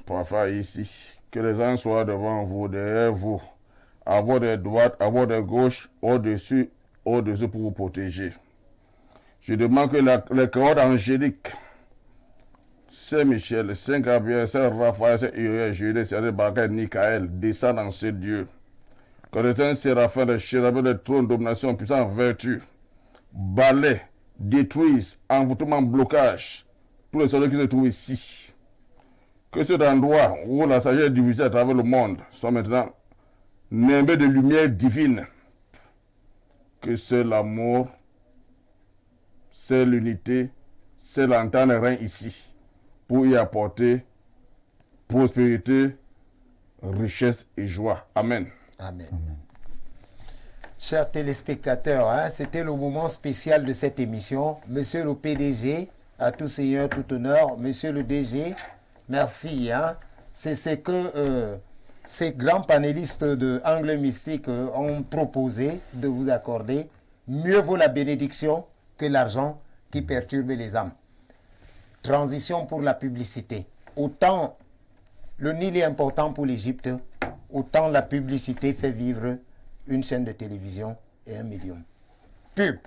parfois ici, que les uns soient devant vous, derrière vous, à votre droite, à votre gauche, au-dessus pour vous protéger. Je demande que les cohortes angéliques, Saint Michel, Saint Gabriel, Saint Raphaël, Saint Uriel, Julie, Saint Barcaï, Michael, descendent en ces dieux. Que les saints séraphins, les chérubins, les trônes, domination, puissance, vertu, balais, détruisent, envoûtement, blocage, tous les soldats qui se trouvent ici. Que cet endroit où la sagesse est divisée à travers le monde soit maintenant nimbé de lumière divine. Que c'est l'amour, c'est l'unité, c'est l'entente règne ici pour y apporter prospérité, richesse et joie. Amen. Amen. Chers téléspectateurs, c'était le moment spécial de cette émission. Monsieur le PDG, à tout seigneur, tout honneur. Monsieur le DG, merci. C'est ce que ces grands panélistes de Angle Mystique ont proposé de vous accorder. Mieux vaut la bénédiction que l'argent qui perturbe les âmes. Transition pour la publicité. Autant le Nil est important pour l'Égypte, autant la publicité fait vivre une chaîne de télévision et un médium. Pub.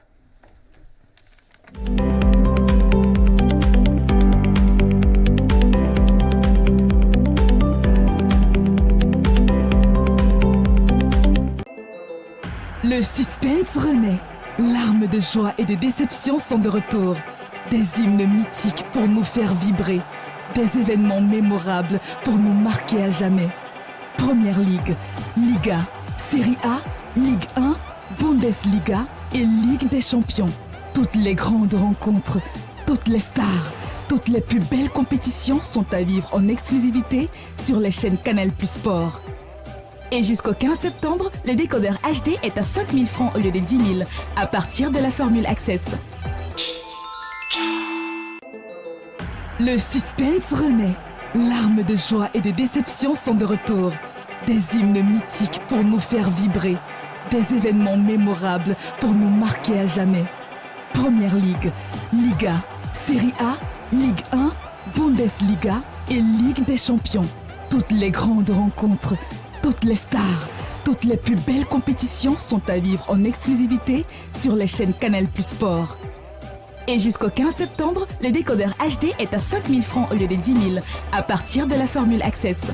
Le suspense renaît. Larmes de joie et de déception sont de retour. Des hymnes mythiques pour nous faire vibrer. Des événements mémorables pour nous marquer à jamais. Première Ligue, Liga, Série A, Ligue 1, Bundesliga et Ligue des Champions. Toutes les grandes rencontres, toutes les stars, toutes les plus belles compétitions sont à vivre en exclusivité sur les chaînes Canal+ Sport. Et jusqu'au 15 septembre, le décodeur HD est à 5 000 francs au lieu de 10 000 à partir de la formule Access. Le suspense renaît. Larmes de joie et de déception sont de retour. Des hymnes mythiques pour nous faire vibrer. Des événements mémorables pour nous marquer à jamais. Première Ligue, Liga, Série A, Ligue 1, Bundesliga et Ligue des Champions. Toutes les grandes rencontres, toutes les stars, toutes les plus belles compétitions sont à vivre en exclusivité sur les chaînes Canal+ Sport. Et jusqu'au 15 septembre, le décodeur HD est à 5 000 francs au lieu de 10 000 à partir de la formule Access.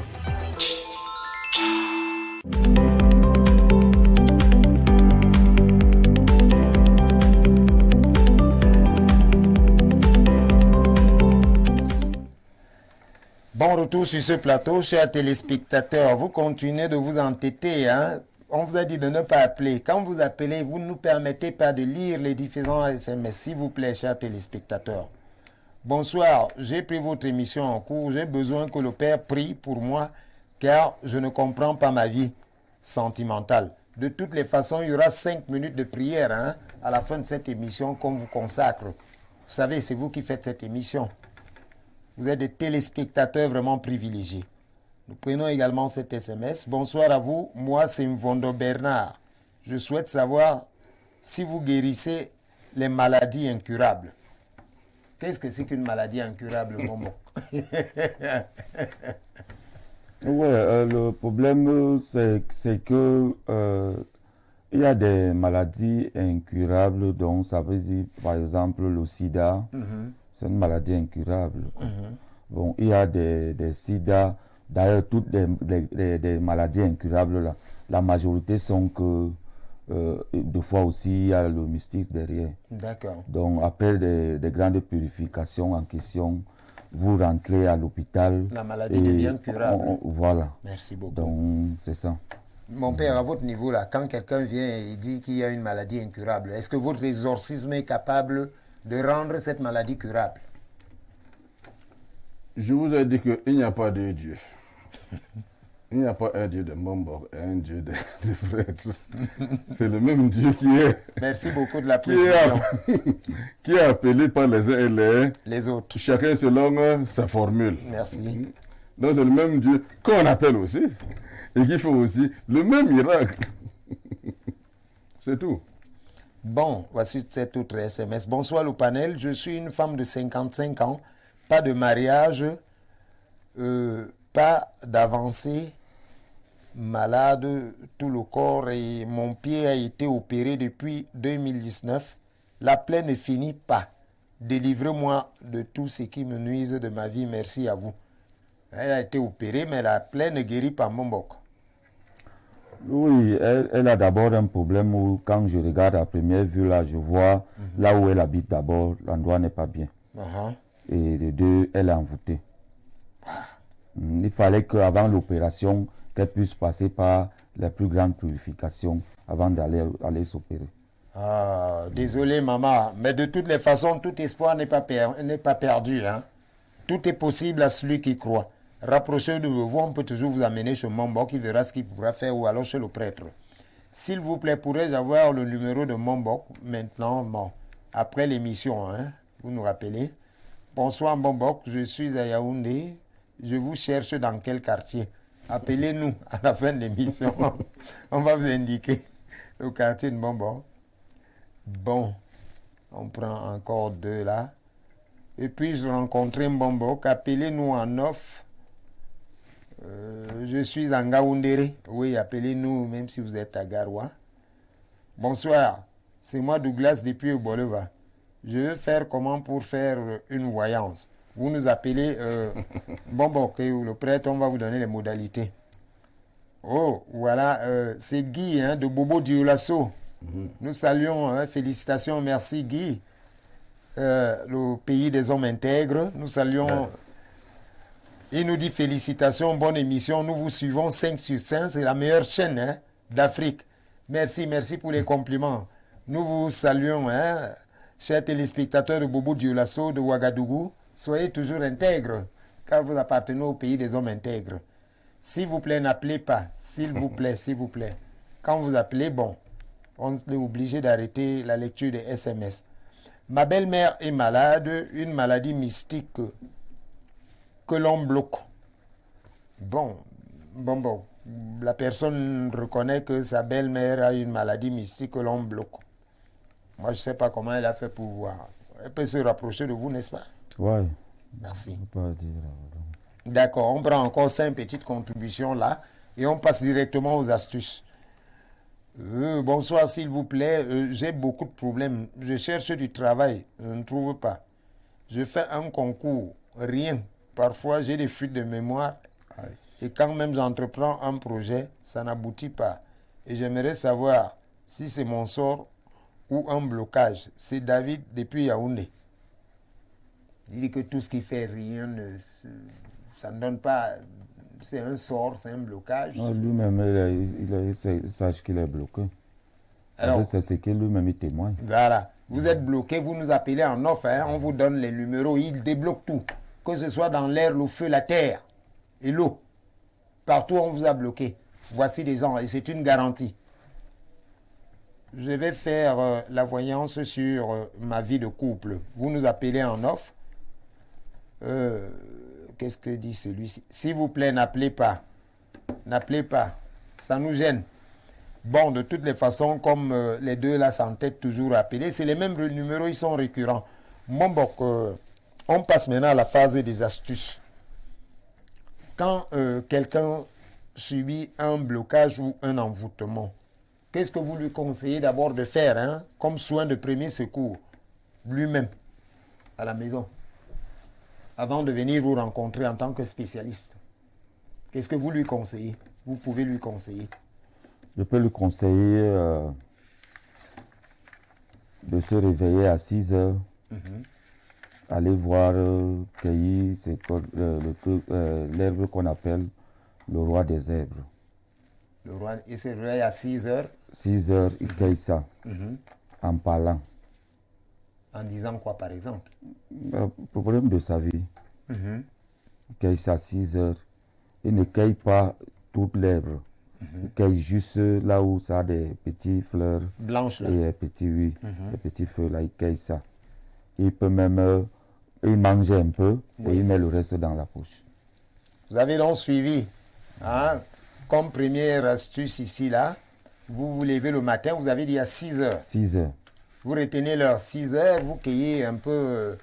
Bon retour sur ce plateau, chers téléspectateurs. Vous continuez de vous entêter. On vous a dit de ne pas appeler. Quand vous appelez, vous ne nous permettez pas de lire les différents SMS, s'il vous plaît, chers téléspectateurs. Bonsoir, j'ai pris votre émission en cours. J'ai besoin que le Père prie pour moi, car je ne comprends pas ma vie sentimentale. De toutes les façons, il y aura 5 minutes de prière à la fin de cette émission qu'on vous consacre. Vous savez, c'est vous qui faites cette émission. Vous êtes des téléspectateurs vraiment privilégiés. Nous prenons également cet SMS. Bonsoir à vous. Moi, c'est Mvondo Bernard. Je souhaite savoir si vous guérissez les maladies incurables. Qu'est-ce que c'est qu'une maladie incurable, Momo? Le problème, c'est que il y a des maladies incurables, donc ça veut dire, par exemple, le sida. C'est une maladie incurable. Bon, il y a des sida. D'ailleurs, toutes les maladies incurables, là, la majorité sont que, deux fois aussi, il y a le mystique derrière. D'accord. Donc, après des grandes purifications en question, vous rentrez à l'hôpital. La maladie devient curable. Voilà. Merci beaucoup. Donc, c'est ça. Mon père, à votre niveau, là, quand quelqu'un vient et dit qu'il y a une maladie incurable, est-ce que votre exorcisme est capable de rendre cette maladie curable? Je vous ai dit qu'il n'y a pas de Dieu. Il n'y a pas un Dieu de Mombok et un Dieu de prêtres. C'est le même Dieu qui est. Merci beaucoup de la précision. Qui est appelé par les uns et les autres. Chacun selon sa formule. Merci. Donc c'est le même Dieu qu'on appelle aussi et qui fait aussi le même miracle. C'est tout. Bon, voici cet autre SMS. Bonsoir le panel. Je suis une femme de 55 ans. Pas de mariage. Pas d'avancée, malade, tout le corps et mon pied a été opéré depuis 2019 La plaie ne finit pas. Délivrez-moi de tout ce qui me nuise de ma vie. Merci à vous. Elle a été opérée, mais la plaie ne guérit pas Mombok. Oui, elle a d'abord un problème où, quand je regarde à première vue, là, je vois là où elle habite d'abord, l'endroit n'est pas bien. Et de deux, elle est envoûtée. Il fallait qu'avant l'opération, qu'elle puisse passer par la plus grande purification avant d'aller s'opérer. Désolé, maman, mais de toutes les façons, tout espoir n'est pas perdu. Hein? Tout est possible à celui qui croit. Rapprochez de vous, on peut toujours vous amener chez Mombok, qui verra ce qu'il pourra faire, ou alors chez le prêtre. S'il vous plaît, pourrais-je avoir le numéro de Mombok maintenant, bon, après l'émission, hein? Vous nous rappelez. Bonsoir Mombok, je suis à Yaoundé. Je vous cherche dans quel quartier? Appelez-nous à la fin de l'émission. On va vous indiquer le quartier de Mombok. Bon, on prend encore 2 là. Et puis je rencontrais Mombok. Appelez-nous en off. Je suis en Gaoundéré. Oui, appelez-nous même si vous êtes à Garoua. Bonsoir, c'est moi Douglas depuis Bolova. Je veux faire comment pour faire une voyance. Vous nous appelez Mombok ou le prêtre, on va vous donner les modalités. Oh, voilà, c'est Guy hein, de Bobo Dioulasso. Nous saluons, félicitations, merci Guy. Le pays des hommes intègres, nous saluons. Il nous dit félicitations, bonne émission, nous vous suivons 5 sur 5, c'est la meilleure chaîne hein, d'Afrique. Merci, merci pour les compliments. Nous vous saluons, hein, chers téléspectateurs de Bobo Dioulasso de Ouagadougou. Soyez toujours intègres, car vous appartenez au pays des hommes intègres. S'il vous plaît, n'appelez pas, s'il vous plaît, s'il vous plaît. Quand vous appelez, bon, on est obligé d'arrêter la lecture des SMS. Ma belle-mère est malade, une maladie mystique que l'on bloque. Bon, la personne reconnaît que sa belle-mère a une maladie mystique que l'on bloque. Moi, je ne sais pas comment elle a fait pour voir. Elle peut se rapprocher de vous, n'est-ce pas? Oui. Merci. Pas dire, d'accord, on prend encore 5 petites contributions là et on passe directement aux astuces. Bonsoir, s'il vous plaît. J'ai beaucoup de problèmes. Je cherche du travail. Je ne trouve pas. Je fais un concours. Rien. Parfois, j'ai des fuites de mémoire. Aïe. Et quand même j'entreprends un projet, ça n'aboutit pas. Et j'aimerais savoir si c'est mon sort ou un blocage. C'est David depuis Yaoundé. Il dit que tout ce qui fait rien, ça ne donne pas... C'est un sort, c'est un blocage. Non, lui-même, il sache qu'il est bloqué. Alors, c'est ce que lui-même témoigne. Voilà. Vous êtes bloqué, vous nous appelez en offre, hein, on vous donne les numéros, il débloque tout. Que ce soit dans l'air, le feu, la terre et l'eau. Partout, on vous a bloqué. Voici des gens, et c'est une garantie. Je vais faire la voyance sur ma vie de couple. Vous nous appelez en offre. Qu'est-ce que dit celui-ci? S'il vous plaît, n'appelez pas. N'appelez pas. Ça nous gêne. Bon, de toutes les façons, comme les deux là s'entêtent toujours à appeler, c'est les mêmes numéros, ils sont récurrents. Bon, on passe maintenant à la phase des astuces. Quand quelqu'un subit un blocage ou un envoûtement, qu'est-ce que vous lui conseillez d'abord de faire, hein, comme soin de premier secours, lui-même, à la maison, avant de venir vous rencontrer en tant que spécialiste? Qu'est-ce que vous lui conseillez? Vous pouvez lui conseiller. Je peux lui conseiller de se réveiller à 6 heures, aller voir, cueillir l'herbe qu'on appelle le roi des herbes. Le roi, il se réveille à 6 heures. 6 heures, il cueille ça, en parlant. En disant quoi, par exemple? Problème de sa vie. Il cueille ça à 6 heures. Il ne cueille pas toute l'herbe. Il cueille juste là où ça a des petites fleurs. Blanches là. Et des petits feux là, il cueille ça. Il peut même il mange un peu et il met le reste dans la poche. Vous avez donc suivi, hein, comme première astuce ici là, vous vous levez le matin, vous avez dit à 6 heures. 6 heures. Vous retenez l'heure 6 heures, vous cueillez un peu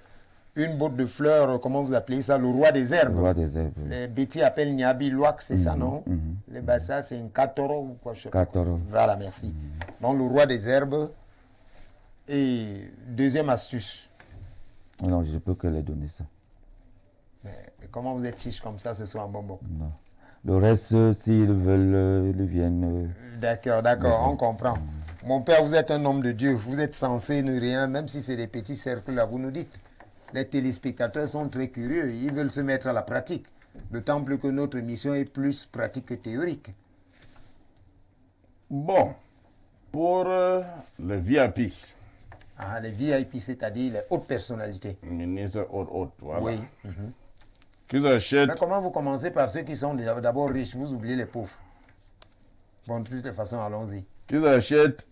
une botte de fleurs, comment vous appelez ça, le roi des herbes. Le roi des herbes. Les bêtis appellent Nyabi Loak, c'est ça, non? Les Bassa, c'est un Katoro ou quoi, je sais pas. Katoro. Voilà, merci. Donc le roi des herbes, Et deuxième astuce. Non, je peux que les donner ça. Mais comment vous êtes chiche comme ça ce soir, Mbombo? Non. Le reste, s'ils veulent, ils viennent. D'accord, on comprend. Mon père, vous êtes un homme de Dieu. Vous êtes censé ne rien, même si c'est des petits cercles là, vous nous dites. Les téléspectateurs sont très curieux. Ils veulent se mettre à la pratique. D'autant plus que notre mission est plus pratique que théorique. Bon, pour les VIP. Ah, les VIP, c'est-à-dire les hautes personnalités. Ministre haute, voilà. Oui. Qu'ils achètent. Mais comment vous commencez par ceux qui sont d'abord riches, vous oubliez les pauvres? Bon, de toute façon, allons-y. Qu'ils achètent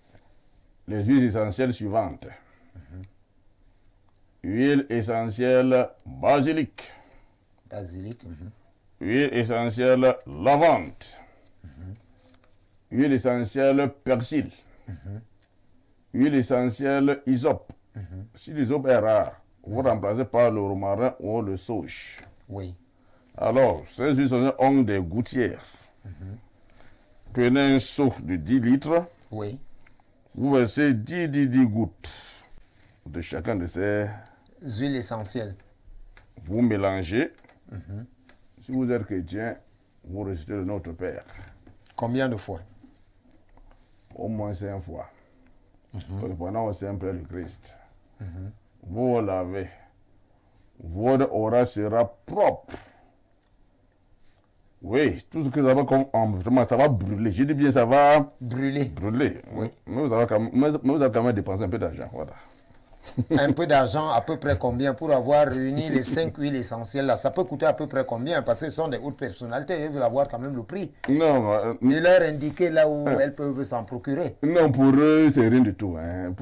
les huiles essentielles suivantes. Huile essentielle basilic. Basilic. Huile essentielle lavande. Huile essentielle persil. Huile essentielle hysope. Si l'hysope est rare, vous remplacez par le romarin ou le sauge. Oui. Alors, ces huiles essentielles ont des gouttières. Prenez un seau de 10 litres. Oui. Vous versez 10 gouttes de chacun de ces Huiles essentielles. Vous mélangez. Si vous êtes chrétien, vous récitez le Notre Père. Combien de fois? Au moins 5 fois. Pendant au Saint-Père du Christ. Vous vous lavez. Votre aura sera propre. Oui, tout ce que ça va comme environnement, ça va brûler. Je dis bien, ça va Brûler. Oui. Mais vous avez quand même dépensé un peu d'argent. Voilà. Un peu d'argent, à peu près combien pour avoir réuni les 5 huiles essentielles là? Ça peut coûter à peu près combien? Parce que ce sont des hautes personnalités, ils veulent avoir quand même le prix. Non, Et leur indiquer là où elles peuvent s'en procurer. non, pour eux, c'est rien du tout. Hein.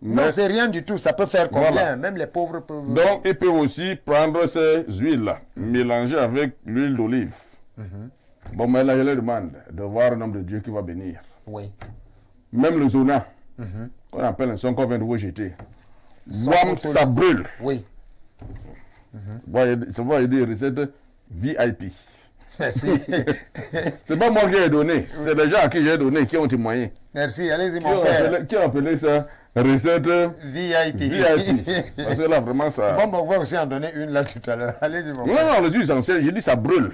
Non, c'est rien du tout, ça peut faire combien? Voilà. Même les pauvres peuvent... Donc, ils peuvent aussi prendre ces huiles-là, mélanger avec l'huile d'olive. Bon, mais là, je leur demande de voir un homme de Dieu qui va bénir. Oui. Même le zona, qu'on appelle un son qu'on vient de vous jeter. Son Wam, contrôle. ça brûle. Oui. Ça va aider les recettes VIP. Merci. C'est pas moi qui ai donné, c'est les gens à qui j'ai donné qui ont témoigné. Merci, allez-y mon père. Qui ont appelé ça recette VIP. VIP. Parce que là, vraiment, ça. Bon, on va aussi en donner une là tout à l'heure. Allez-y mon père. Non, les huiles essentielles, j'ai dit ça brûle.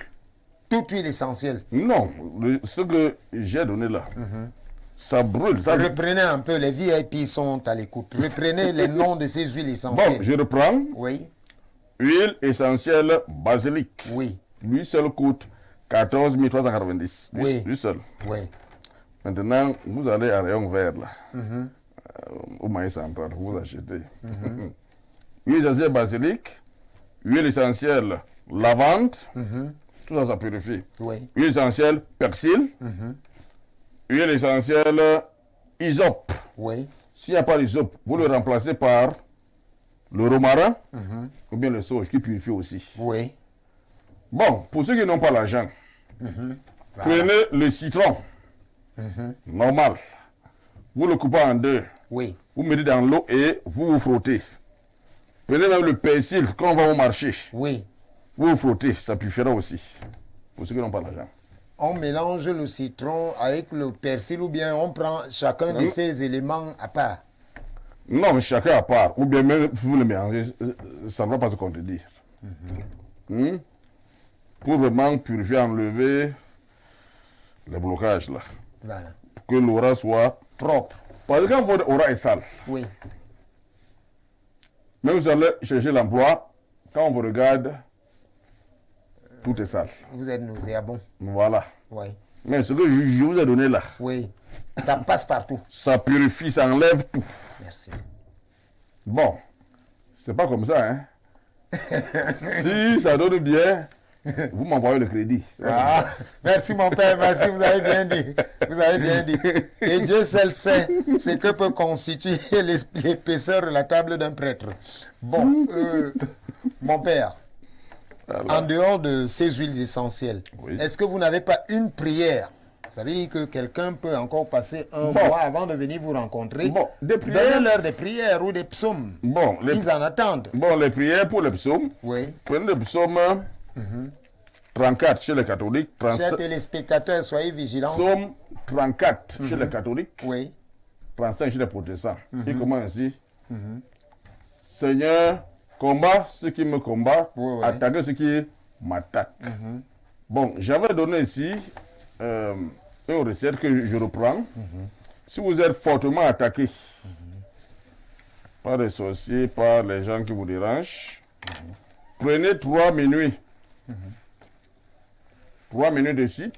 Toute huile essentielle. Non, ce que j'ai donné là, ça brûle. Ça... Reprenez un peu, les VIP sont à l'écoute. Reprenez les noms de ces huiles essentielles. Bon, je reprends. Oui. Huile essentielle basilic. Oui. Lui seul coûte 14 390. Oui. Lui seul. Oui. Maintenant, vous allez à rayon vert là. Au maïs central, vous achetez. Huile essentielle basilic, huile essentielle lavande, tout ça, ça purifie. Oui. Huile essentielle persil, huile essentielle hysope. Oui. S'il n'y a pas d'hysope, vous le remplacez par le romarin ou bien le sauge qui purifie aussi. Oui. Bon, pour ceux qui n'ont pas l'argent, prenez le citron normal. Vous le coupez en deux. Oui. Vous mettez dans l'eau et vous frottez. Prenez même le persil quand on va au marché. Oui. Vous frottez, ça purifiera aussi. Pour ceux qui n'ont pas l'argent. On mélange le citron avec le persil ou bien on prend chacun de ces éléments à part. Non, mais chacun à part. Ou bien même vous le mélangez, ça ne va pas se contredire. Pour vraiment purifier, enlever les blocages là. Voilà. Pour que l'aura soit Propre. Parce que quand votre aura est sale, Oui. même vous allez chercher l'emploi, quand on vous regarde, tout est sale. Vous êtes nauséabond. Voilà. Oui. Mais ce que je vous ai donné là, Oui. Ça passe partout. ça purifie, ça enlève tout. Merci. Bon, c'est pas comme ça, hein. Si ça donne bien, vous m'envoyez le crédit. Ah, merci mon père, merci, vous avez bien dit. Vous avez bien dit. Et Dieu seul sait ce que peut constituer l'épaisseur de la table d'un prêtre. Bon, mon père, Voilà. en dehors de ces huiles essentielles, Oui. est-ce que vous n'avez pas une prière? Ça veut dire que quelqu'un peut encore passer un mois avant de venir vous rencontrer. Bon, des prières. Donnez-leur des prières ou des psaumes. Bon, Ils en attendent. les prières pour les psaumes. Oui. Prenez le psaume 34 chez les catholiques. Chers téléspectateurs, soyez vigilants. Psaume 34 chez les catholiques. Oui. 35 chez les protestants. Il commence ainsi. Seigneur, combat ce qui me combat, Oui, oui. attaquer ce qui m'attaque. Bon, j'avais donné ici une recette que je reprends. Si vous êtes fortement attaqué par les sorciers, par les gens qui vous dérangent, prenez 3 minutes. 3 minutes de suite.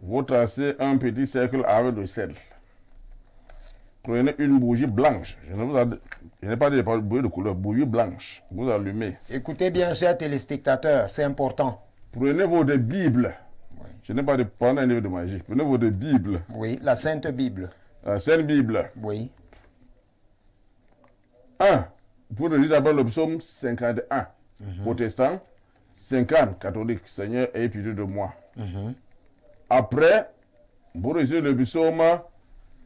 Vous tracez un petit cercle avec le sel. Prenez une bougie blanche. Je n'ai pas dit de bougie de couleur, bougie blanche. Vous allumez. Écoutez bien, chers téléspectateurs, c'est important. Prenez votre Bible. Je n'ai pas de prendre un livre de magie. Prenez votre Bible. Oui, la Sainte Bible. La Sainte Bible. Oui. 1. Vous lisez d'abord le psaume 51. Protestant. 50. Catholique. Seigneur, ayez pitié de moi. Après, vous lisez le psaume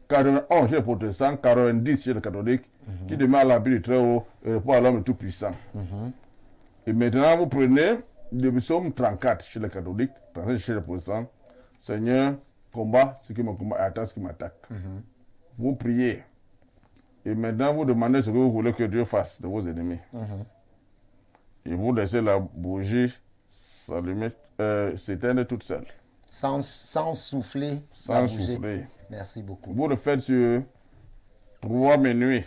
91 chez les protestants, 90 chez les catholiques, qui demande l'Empire du Très-Haut et répond à l'homme tout-puissant. Et maintenant, vous prenez le psaume 34 chez les catholiques, 37 chez les protestants. Seigneur, combat ce qui me combat et attaque ce qui m'attaque. Vous priez. Et maintenant, vous demandez ce que vous voulez que Dieu fasse de vos ennemis. Et vous laissez la bougie s'allumer, s'éteindre toute seule. Sans souffler. Sans souffler. Merci beaucoup. Vous le faites sur 3 minutes.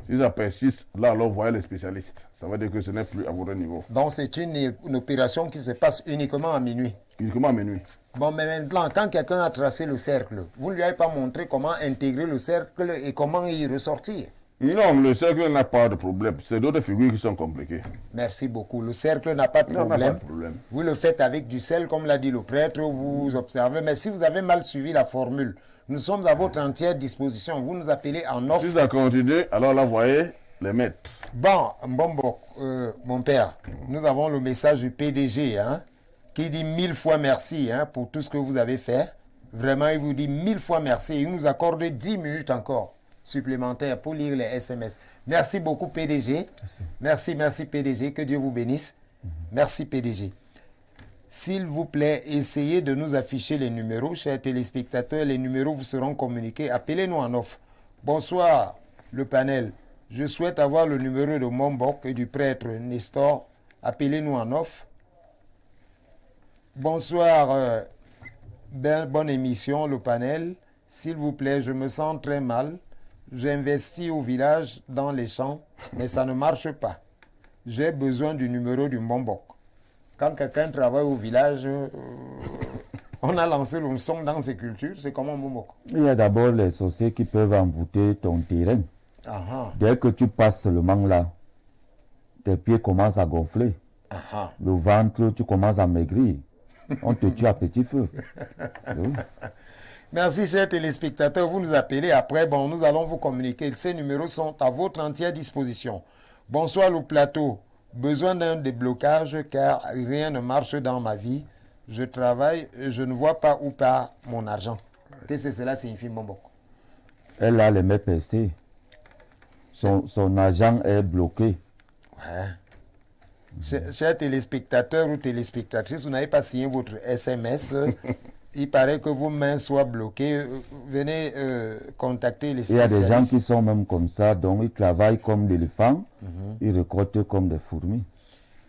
Si ça persiste, là, alors vous voyez les spécialistes. Ça veut dire que ce n'est plus à votre niveau. Donc, c'est une opération qui se passe uniquement à minuit. Uniquement à minuit. Bon, mais maintenant, quand quelqu'un a tracé le cercle, vous ne lui avez pas montré comment intégrer le cercle et comment y ressortir. Non, le cercle n'a pas de problème. C'est d'autres figures qui sont compliquées. Merci beaucoup. Le cercle n'a pas de Non, n'a problème. pas de problème. Vous le faites avec du sel, comme l'a dit le prêtre, vous observez. Mais si vous avez mal suivi la formule, nous sommes à votre entière disposition. Vous nous appelez en offre. Si ça continue, alors là, vous voyez les maîtres. Bon, Mbombo, mon père, nous avons le message du PDG, qui dit 1000 fois merci pour tout ce que vous avez fait. Vraiment, il vous dit 1000 fois merci. Il nous accorde 10 minutes encore supplémentaires pour lire les SMS. Merci beaucoup, PDG. Merci PDG. Que Dieu vous bénisse. Merci, PDG. S'il vous plaît, essayez de nous afficher les numéros. Chers téléspectateurs, les numéros vous seront communiqués. Appelez-nous en offre. Bonsoir, le panel. Je souhaite avoir le numéro de Mombok et du prêtre Nestor. Appelez-nous en offre. Bonsoir, bonne émission, le panel. S'il vous plaît, je me sens très mal. J'investis au village dans les champs, mais ça ne marche pas. J'ai besoin du numéro du Mombok. Quand quelqu'un travaille au village, on a lancé le son dans ces cultures, c'est comment Mombok? Il y a d'abord les sorciers qui peuvent envoûter ton terrain. Dès que tu passes seulement là, tes pieds commencent à gonfler. Le ventre, tu commences à maigrir. On te tue à petit feu. Oui. Merci, chers téléspectateurs. Vous nous appelez après. Bon, nous allons vous communiquer. Ces numéros sont à votre entière disposition. Bonsoir, le plateau. Besoin d'un déblocage car rien ne marche dans ma vie. Je travaille et je ne vois pas où part mon argent. Qu'est-ce que cela signifie, Mombok? Elle a les mains percées. Son argent est bloqué. Chers téléspectateurs ou téléspectatrices, vous n'avez pas signé votre SMS. Il paraît que vos mains soient bloquées. Venez contacter les spécialistes. Il y a des gens qui sont même comme ça, donc ils travaillent comme des éléphants, ils récoltent comme des fourmis.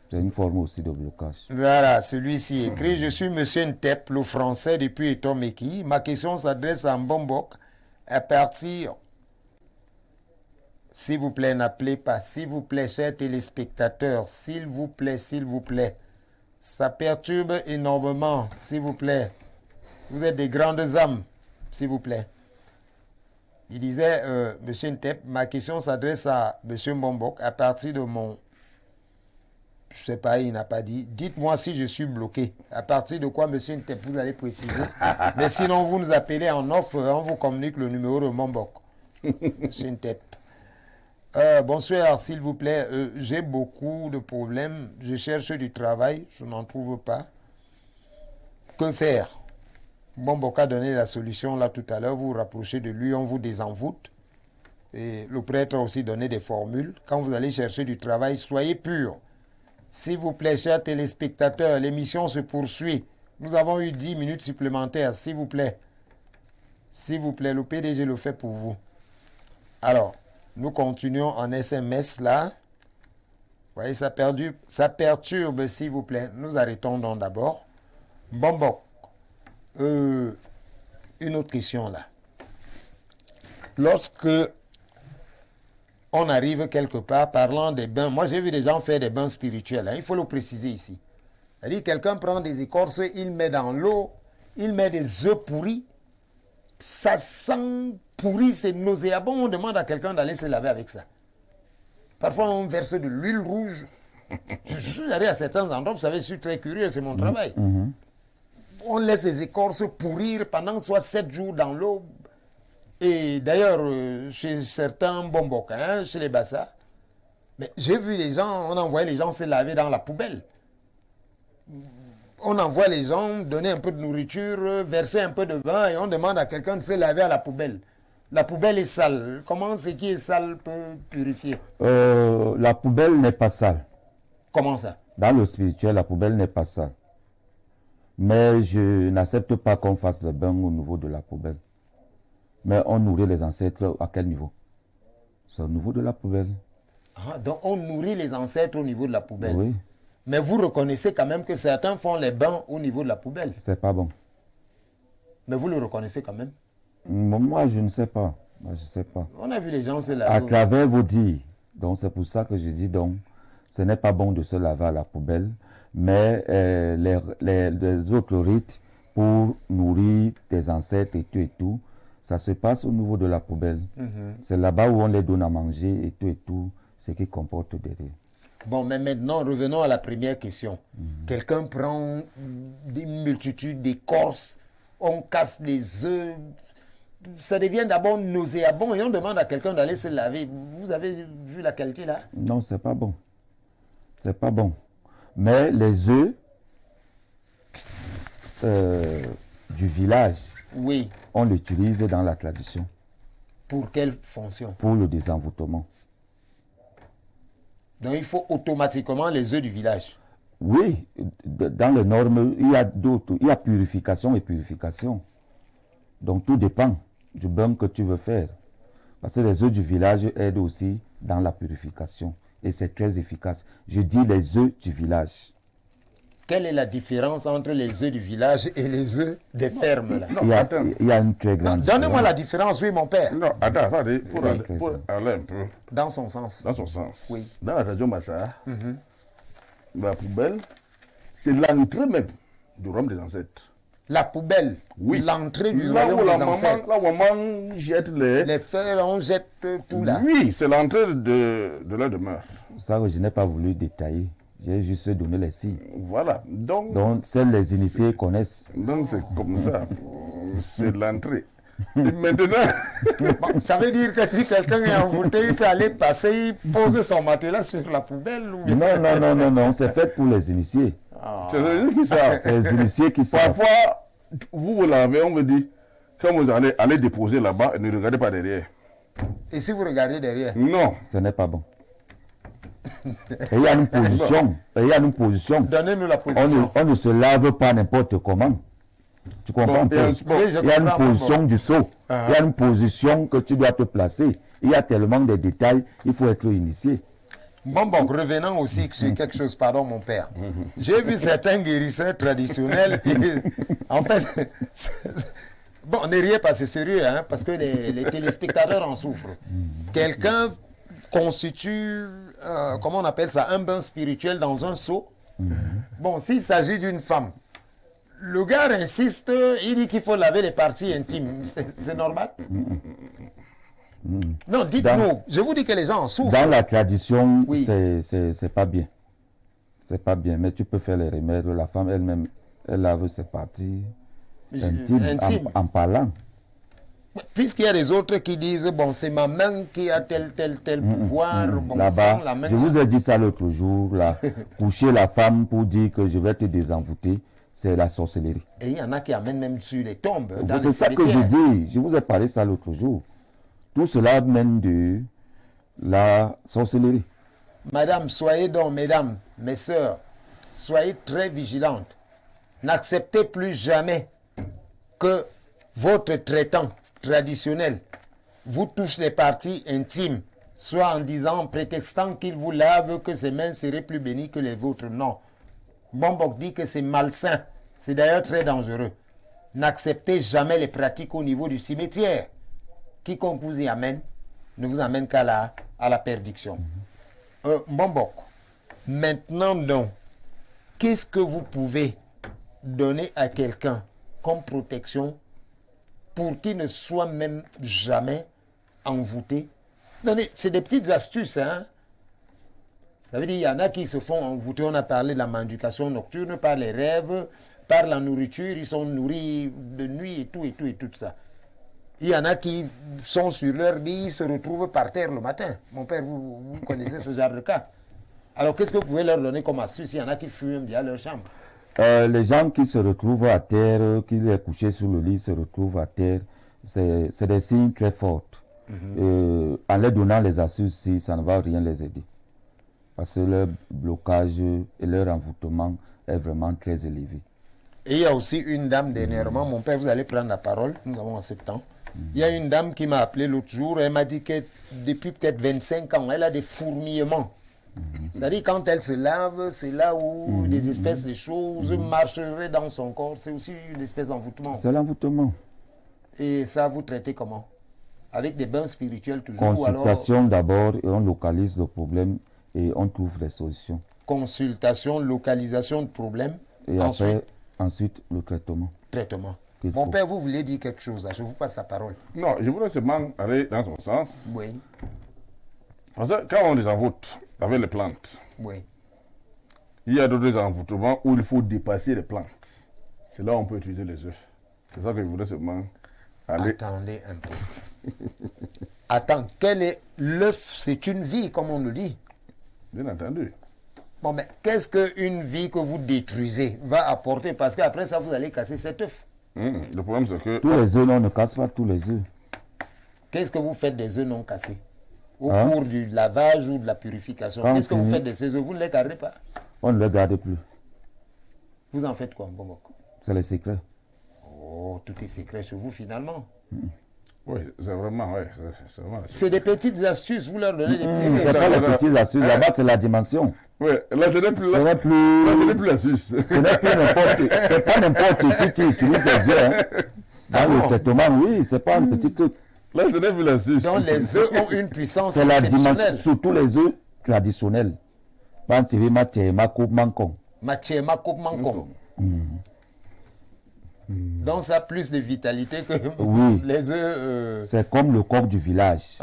C'est une forme aussi de blocage. Voilà, celui-ci écrit: je suis Monsieur Ntep, le français depuis Etomeki. Ma question s'adresse à Mbombok. À partir... S'il vous plaît, n'appelez pas. S'il vous plaît, chers téléspectateurs, s'il vous plaît, s'il vous plaît. Ça perturbe énormément, s'il vous plaît. Vous êtes des grandes âmes, s'il vous plaît. Il disait, Monsieur Ntep, ma question s'adresse à Monsieur Mbombok à partir de mon... Je ne sais pas, il n'a pas dit. Dites-moi si je suis bloqué. À partir de quoi, Monsieur Ntep, vous allez préciser. Mais sinon, vous nous appelez en offre, on vous communique le numéro de Mbombok. Monsieur Ntep. Bonsoir, s'il vous plaît. J'ai beaucoup de problèmes. Je cherche du travail. Je n'en trouve pas. Que faire? Mbombok a donné la solution là tout à l'heure. Vous vous rapprochez de lui, on vous désenvoûte. Et le prêtre a aussi donné des formules. Quand vous allez chercher du travail, soyez purs. S'il vous plaît, chers téléspectateurs, l'émission se poursuit. Nous avons eu 10 minutes supplémentaires, s'il vous plaît. S'il vous plaît, le PDG le fait pour vous. Alors, nous continuons en SMS là. Vous voyez, ça perturbe, s'il vous plaît. Nous arrêtons donc d'abord. Bon. Une autre question là. Lorsque on arrive quelque part parlant des bains, moi j'ai vu des gens faire des bains spirituels, il faut le préciser ici. C'est-à-dire quelqu'un prend des écorces, il met dans l'eau, il met des œufs pourris, ça sent pourri, c'est nauséabond, on demande à quelqu'un d'aller se laver avec ça. Parfois on verse de l'huile rouge. Je suis allé à certains endroits, vous savez, je suis très curieux, c'est mon travail. On laisse les écorces pourrir pendant soit 7 jours dans l'eau. Et d'ailleurs, chez certains Bombok, chez les Bassa, mais j'ai vu les gens, on envoyait les gens se laver dans la poubelle. On envoie les gens donner un peu de nourriture, verser un peu de vin et on demande à quelqu'un de se laver à la poubelle. La poubelle est sale. Comment ce qui est sale peut purifier? La poubelle n'est pas sale. Comment ça? Dans le spirituel, la poubelle n'est pas sale. Mais je n'accepte pas qu'on fasse le bain au niveau de la poubelle. Mais on nourrit les ancêtres à quel niveau? C'est au niveau de la poubelle. Ah, donc on nourrit les ancêtres au niveau de la poubelle. Oui. Mais vous reconnaissez quand même que certains font les bains au niveau de la poubelle. C'est pas bon. Mais vous le reconnaissez quand même. Moi, je ne sais pas. Moi, je sais pas. On a vu les gens se À laver. travers vos dires. Donc, c'est pour ça que je dis donc, ce n'est pas bon de se laver à la poubelle. Mais les autres rites pour nourrir tes ancêtres et tout, ça se passe au niveau de la poubelle. C'est là-bas où on les donne à manger et tout, ce qui comporte derrière. Bon, mais maintenant, revenons à la première question. Quelqu'un prend des multitudes d'écorces, on casse les œufs, ça devient d'abord nauséabond et on demande à quelqu'un d'aller se laver. Vous avez vu la qualité là? Non, c'est pas bon. C'est pas bon. Mais les œufs du village, Oui. on l'utilise dans la tradition Pour quelle fonction? pour le désenvoûtement. Donc il faut automatiquement les œufs du village. Oui, dans les normes, il y a d'autres. Il y a purification et purification. Donc tout dépend du bain que tu veux faire. Parce que les œufs du village aident aussi dans la purification. Et c'est très efficace. Je dis les œufs du village. Quelle est la différence entre les œufs du village et les œufs des fermes là? Il y a une très grande Donnez-moi la différence. différence, oui, mon père. Non, attendez, pour aller un peu Dans son sens. dans son sens. Oui. Dans la région Massa, la poubelle, c'est l'entrée même du royaume des ancêtres. La poubelle, Oui. l'entrée du Là où royaume la des ancêtres. maman jette Les fers, on jette tout là. Oui, c'est l'entrée de leur demeure. Ça, je n'ai pas voulu détailler. J'ai juste donné les signes. Voilà. Donc Seuls les initiés connaissent. c'est comme ça. C'est l'entrée. Et maintenant, Bon, ça veut dire que si quelqu'un est envoûté, il peut aller passer, il pose son matelas sur la poubelle. Ou... Non, c'est fait pour les initiés. c'est eux qui savent. C'est les initiés qui savent. Parfois, vous lavez, on me dit, quand vous allez déposer là-bas, ne regardez pas derrière. Et si vous regardez derrière, Non. Ce n'est pas bon. Et il y a une position. donnez-nous la position. On ne se lave pas n'importe comment. Tu comprends? Bon, Oui, je Il y a une comprends, position bon. du saut. Il y a une position que tu dois te placer. Il y a tellement de détails, il faut être initié. Bon, revenons aussi sur quelque chose, pardon mon père. J'ai vu certains guérisseurs traditionnels. En fait, bon, ne riez pas, c'est sérieux, parce que les téléspectateurs en souffrent. Quelqu'un constitue, comment on appelle ça, un bain spirituel dans un seau. Bon, s'il s'agit d'une femme, le gars insiste, il dit qu'il faut laver les parties intimes. C'est normal? Non, dites-nous. Je vous dis que les gens en souffrent. Dans la tradition, Oui. c'est pas bien. C'est pas bien, mais tu peux faire les remèdes. La femme elle-même, elle lave ses parties intimes Intime. en parlant. Puisqu'il y a des autres qui disent, bon, c'est ma main qui a tel pouvoir, bon, sans Là-bas, la main. je vous ai dit ça l'autre jour, là, coucher la femme pour dire que je vais te désenvoûter, c'est la sorcellerie. Et il y en a qui amènent même sur les tombes, dans C'est les ça que je cimetières. dis, je vous ai parlé ça l'autre jour. Tout cela mène de la sorcellerie. Madame, soyez donc, mesdames, mes sœurs, soyez très vigilantes. N'acceptez plus jamais que votre traitant traditionnel vous touche les parties intimes, soit en disant, en prétextant qu'il vous lave, que ses mains seraient plus bénies que les vôtres. Non. Bombok dit que c'est malsain. C'est d'ailleurs très dangereux. N'acceptez jamais les pratiques au niveau du cimetière. Quiconque vous y amène, ne vous amène qu'à la perdition. Bombok, maintenant donc, qu'est-ce que vous pouvez donner à quelqu'un comme protection pour qu'il ne soit même jamais envoûté? C'est des petites astuces, hein. Ça veut dire qu'il y en a qui se font envoûter. On a parlé de la mendication nocturne par les rêves, par la nourriture. Ils sont nourris de nuit et tout ça. Il y en a qui sont sur leur lit, se retrouvent par terre le matin. Mon père, vous connaissez ce genre de cas. Alors, qu'est-ce que vous pouvez leur donner comme astuce? Il y en a qui fument bien leur chambre. Les gens qui se retrouvent à terre, qui est couché sur le lit, se retrouvent à terre, c'est des signes très forts. En leur donnant les astuces, ça ne va rien les aider. Parce que leur blocage et leur envoûtement est vraiment très élevé. Et il y a aussi une dame dernièrement, mon père, vous allez prendre la parole, nous avons assez de temps. Il y a une dame qui m'a appelé l'autre jour, elle m'a dit que depuis peut-être 25 ans, elle a des fourmillements. C'est-à-dire quand elle se lave, c'est là où des espèces de choses marcheraient dans son corps. C'est aussi une espèce d'envoûtement. C'est l'envoûtement. Et ça, vous traitez comment? Avec des bains spirituels toujours? Consultation d'abord, et on localise le problème et on trouve des solutions. Consultation, localisation de problème. Et ensuite le traitement. Traitement. Mon père, vous voulez dire quelque chose, là. Je vous passe la parole. Non, je voudrais seulement aller dans son sens. Oui. Parce que quand on les envoûte avec les plantes, oui, il y a d'autres envoûtements où il faut dépasser les plantes. C'est là où on peut utiliser les œufs. C'est ça que je voudrais seulement aller. Attendez un peu. Attends, quel est l'œuf? C'est une vie, comme on le dit. Bien entendu. Bon, mais qu'est-ce qu'une vie que vous détruisez va apporter? Parce qu'après ça, vous allez casser cet œuf. Le problème, c'est que... Tous les œufs, on ne casse pas tous les œufs. Qu'est-ce que vous faites des œufs non cassés? Au cours du lavage ou de la purification? Qu'est-ce que vous faites de ces œufs? Vous ne les gardez pas? On ne les garde plus. Vous en faites quoi, Bombok? C'est le secret. Oh, tout est secret chez vous, finalement. Oui, c'est vraiment... C'est des petites astuces, vous leur donnez des petits... C'est pas les petites astuces, là-bas c'est la dimension. Oui, là ce n'est plus... Ce n'est plus... Là, ce n'est plus l'astuce. Ce n'est plus n'importe... C'est pas n'importe qui utilise les œufs, hein. Dans le traitement, oui, c'est pas un petit truc. Là, ce n'est plus l'astuce. Donc les œufs ont une puissance c'est la dimension, exceptionnelle. surtout les œufs traditionnels. Donc ça a plus de vitalité que les œufs... C'est comme le coq du village.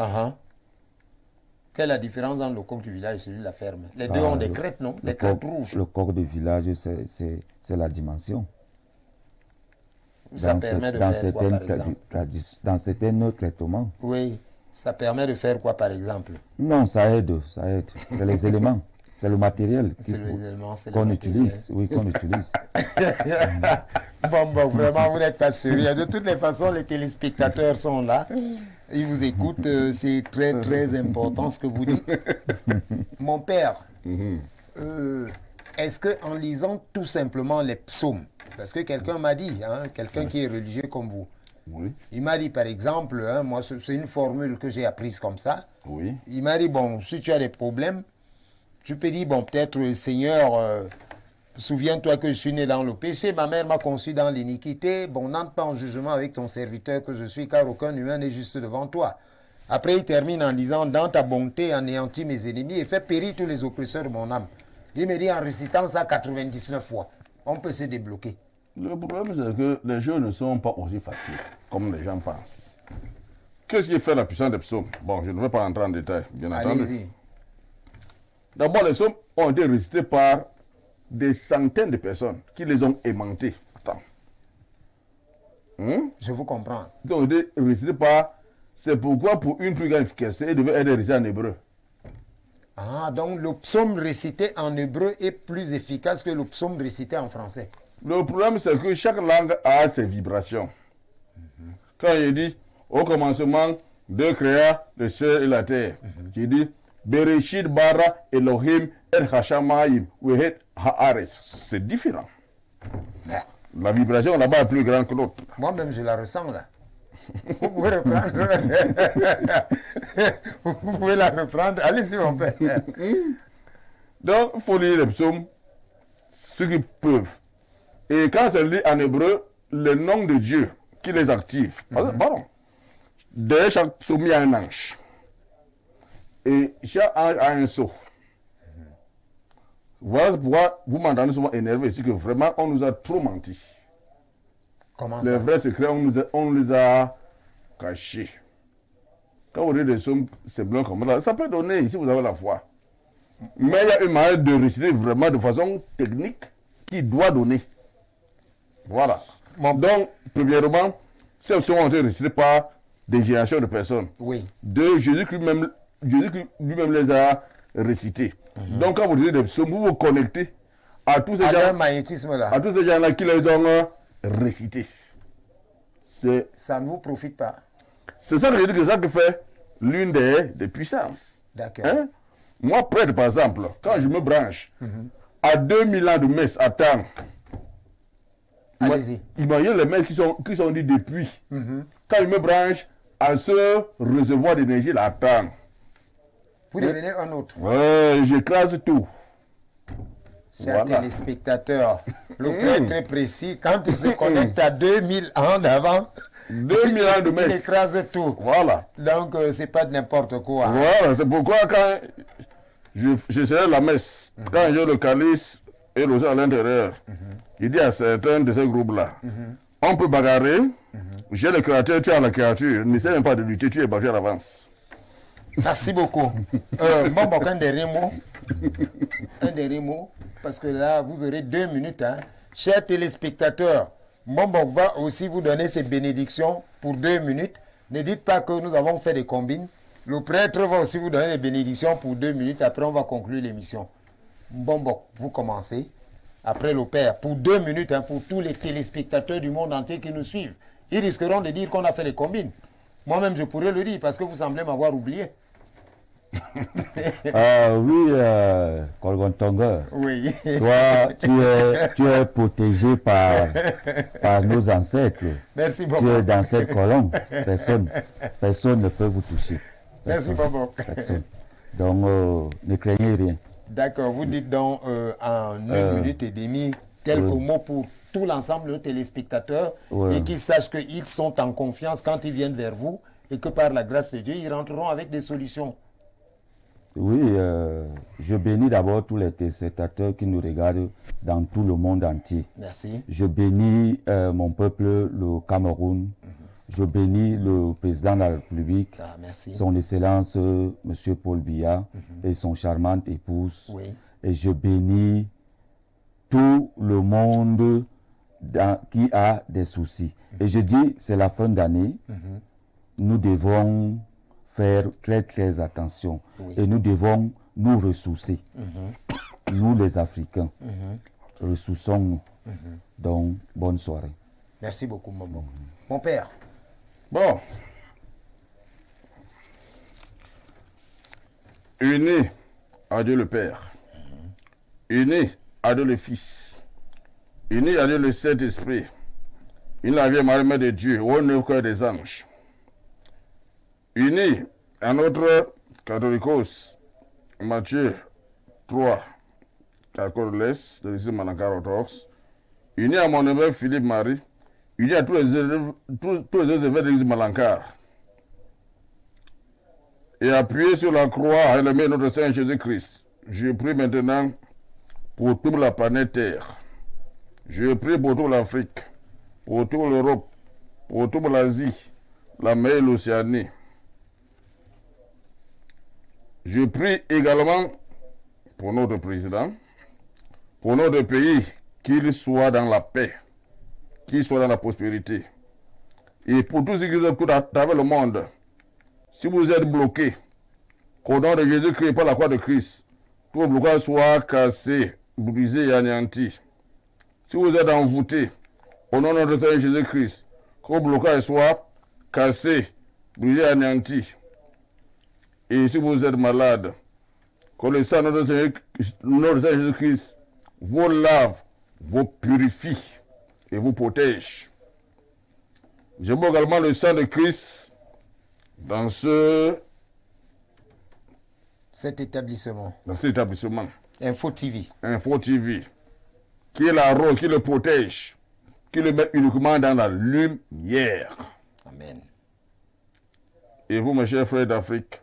Quelle est la différence entre le coq du village et celui de la ferme? Les deux ont des crêtes, non? Des crêtes rouges. Le coq du village, c'est la dimension. Ça permet de faire quoi, par exemple? Dans certains traitements. Oui, ça permet de faire quoi, par exemple? Non, ça aide. C'est les éléments. C'est le matériel qu'on utilise. Oui, qu'on utilise. Bon, vraiment, vous n'êtes pas sérieux. De toutes les façons, les téléspectateurs sont là. Ils vous écoutent. C'est très, très important ce que vous dites. Mon père, est-ce qu'en lisant tout simplement les psaumes, parce que quelqu'un m'a dit, quelqu'un qui est religieux comme vous, il m'a dit par exemple, moi c'est une formule que j'ai apprise comme ça, il m'a dit, bon, si tu as des problèmes, tu peux dire, bon, peut-être, Seigneur, souviens-toi que je suis né dans le péché, ma mère m'a conçu dans l'iniquité, bon, n'entre pas en jugement avec ton serviteur que je suis, car aucun humain n'est juste devant toi. Après, il termine en disant, dans ta bonté, anéantis mes ennemis et fais périr tous les oppresseurs de mon âme. Il me dit, en récitant ça 99 fois, on peut se débloquer. Le problème, c'est que les choses ne sont pas aussi faciles, comme les gens pensent. Qu'est-ce qui fait la puissance des psaumes? Bon, je ne vais pas entrer en détail, bien entendu. Allez-y. D'abord, les psaumes ont été récités par des centaines de personnes qui les ont aimantés. Attends. Je vous comprends. Ils ont été récités par... C'est pourquoi, pour une plus grande efficacité, ils devaient être récités en hébreu. Ah, donc le psaume récité en hébreu est plus efficace que le psaume récité en français. Le problème, c'est que chaque langue a ses vibrations. Quand il dit, au commencement, Dieu créa le ciel et la terre, qui dit, Bereshit bara Elohim et Hashamayim wehet haaretz. C'est différent. La vibration là-bas est plus grande que l'autre. Moi-même, je la ressens là. Vous pouvez reprendre. Vous pouvez la reprendre. Allez-y, mon père. Donc, il faut lire les psaumes, ceux qui peuvent. Et quand c'est lu en hébreu, le nom de Dieu qui les active. Pardon. Derrière chaque psaume, il y a un ange. Et chaque ange a un sceau. Voilà pourquoi vous m'entendez souvent énervé. C'est que vraiment, on nous a trop menti. Comment Les ça? vrais secrets, on les a cachés. Quand vous dites des sommes, c'est blanc comme ça, ça peut donner si vous avez la foi. Mais il y a une manière de réciter vraiment de façon technique qui doit donner. Voilà. Bon. Donc, premièrement, ces sommes ont été récitées par des générations de personnes. Oui. De Jésus-Christ lui-même les a récités. Donc, quand vous dites des psaumes, vous vous connectez à tous ces À gens, magnétisme là. à tous ces gens-là qui les ont récités. Ça ne vous profite pas. C'est ça que je dis que ça que fait l'une des puissances. D'accord. Hein? Moi, prêtre, par exemple, quand je me branche à 2000 ans de messe à temps, Allez-y. imaginez les messes qui sont dites depuis. Quand je me branche à ce réservoir d'énergie là à temps, Vous devenez un autre. ouais, j'écrase tout. Chers Voilà. téléspectateurs, le prêtre précis, quand il se connecte à 2000 ans d'avant, 2000 ans de il messe. écrase tout. Voilà. Donc, c'est pas de n'importe quoi. Voilà, c'est pourquoi quand je serai la messe, quand j'ai le calice et le sang à l'intérieur, il dit à certains de ces groupes-là, on peut bagarrer, j'ai le créateur, tu as la créature, n'essaie même pas de lutter, tu es battu à l'avance. Merci beaucoup. Bon, un dernier mot. Un dernier mot, parce que là, vous aurez 2 minutes. Hein. Chers téléspectateurs, Mombok va aussi vous donner ses bénédictions pour 2 minutes. Ne dites pas que nous avons fait des combines. Le prêtre va aussi vous donner des bénédictions pour 2 minutes. Après, on va conclure l'émission. Mombok, vous commencez. Après le père, pour 2 minutes, hein, pour tous les téléspectateurs du monde entier qui nous suivent. Ils risqueront de dire qu'on a fait des combines. Moi-même, je pourrais le dire parce que vous semblez m'avoir oublié. Oui, Kolgontonga. Oui. Toi, tu es protégé par nos ancêtres. Merci, Tu Bobo. es dans cette colonne. Personne ne peut vous toucher. Merci, Bobo. Personne. Donc, ne craignez rien. D'accord, vous dites donc en 1 minute et demie quelques mots pour tout l'ensemble de téléspectateurs et qu'ils sachent qu'ils sont en confiance quand ils viennent vers vous et que par la grâce de Dieu, ils rentreront avec des solutions. Oui, je bénis d'abord tous les téléspectateurs qui nous regardent dans tout le monde entier. Merci. Je bénis mon peuple, le Cameroun. Je bénis le président de la République, Merci. son Excellence M. Paul Biya et son charmante épouse. Oui. Et je bénis tout le monde qui a des soucis. Et je dis, c'est la fin d'année. Nous devons faire très très attention. Oui. Et nous devons nous ressourcer. Nous les Africains. Ressourçons-nous. Donc, bonne soirée. Merci beaucoup, Momo. Mon père. Bon. Unis à Dieu le Père. Unis à Dieu le Fils. Unis à Dieu le Saint-Esprit. Unis à la Vierge Marie, Mère de Dieu, au nom cœur des anges. Unis à notre catholicos, Matthieu 3, Cacoles, de l'Église Malankar orthodoxe. Unis à mon neveu Philippe Marie. Unis à tous les élèves de l'Église Malankar. Et appuyé sur la croix et le de notre Seigneur Jésus-Christ. Je prie maintenant pour toute la planète Terre. Je prie pour toute l'Afrique, pour toute l'Europe, pour toute l'Asie, la mer et l'Océanie. Je prie également pour notre président, pour notre pays, qu'il soit dans la paix, qu'il soit dans la prospérité. Et pour tous ceux qui écoutent à travers le monde, si vous êtes bloqués, qu'au nom de Jésus-Christ par la croix de Christ, tout blocage soit cassé, brisé et anéanti. Si vous êtes envoûtés, au nom de notre Seigneur Jésus-Christ, que le blocage soit cassé, brisé et anéanti. Et si vous êtes malade, que le sang de notre Seigneur Jésus-Christ vous lave, vous purifie et vous protège. Je bois également le sang de Christ dans cet établissement. Info TV. Info TV. Qui l'arrose, qui le protège, qui le met uniquement dans la lumière. Amen. Et vous, mes chers frères d'Afrique,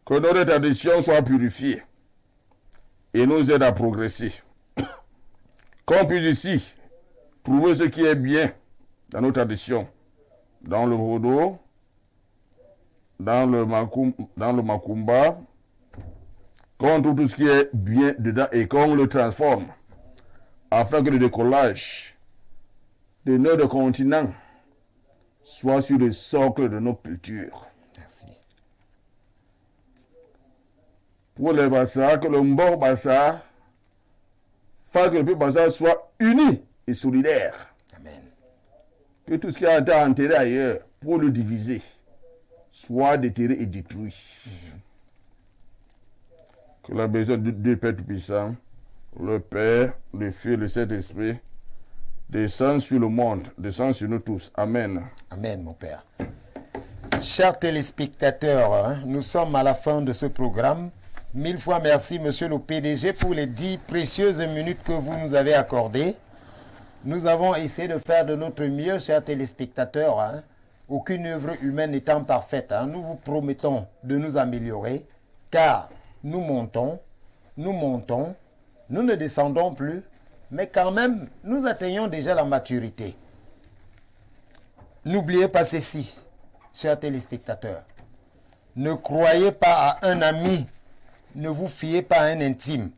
que notre tradition soit purifiée et nous aide à progresser. Qu'on puisse ici trouver ce qui est bien dans nos traditions, dans le Vodo, dans le Makumba, qu'on trouve tout ce qui est bien dedans et qu'on le transforme afin que le décollage de notre continent soit sur le socle de nos cultures. Merci. Pour les Bassa, que le Mbor Bassa fasse que le peuple Bassa soit uni et solidaire. Amen. Que tout ce qui a été enterré ailleurs pour le diviser soit déterré et détruit. Que la bénédiction de Dieu Père Tout-Puissant, le Père, le Fils et le Saint-Esprit descendent sur le monde, descendent sur nous tous. Amen. Amen, mon Père. Chers téléspectateurs, nous sommes à la fin de ce programme. 1000 fois merci, monsieur le PDG, pour les 10 précieuses minutes que vous nous avez accordées. Nous avons essayé de faire de notre mieux, chers téléspectateurs. Aucune œuvre humaine n'étant parfaite. Nous vous promettons de nous améliorer, car nous montons, nous ne descendons plus, mais quand même, nous atteignons déjà la maturité. N'oubliez pas ceci, chers téléspectateurs. Ne croyez pas à un ami, ne vous fiez pas à un intime,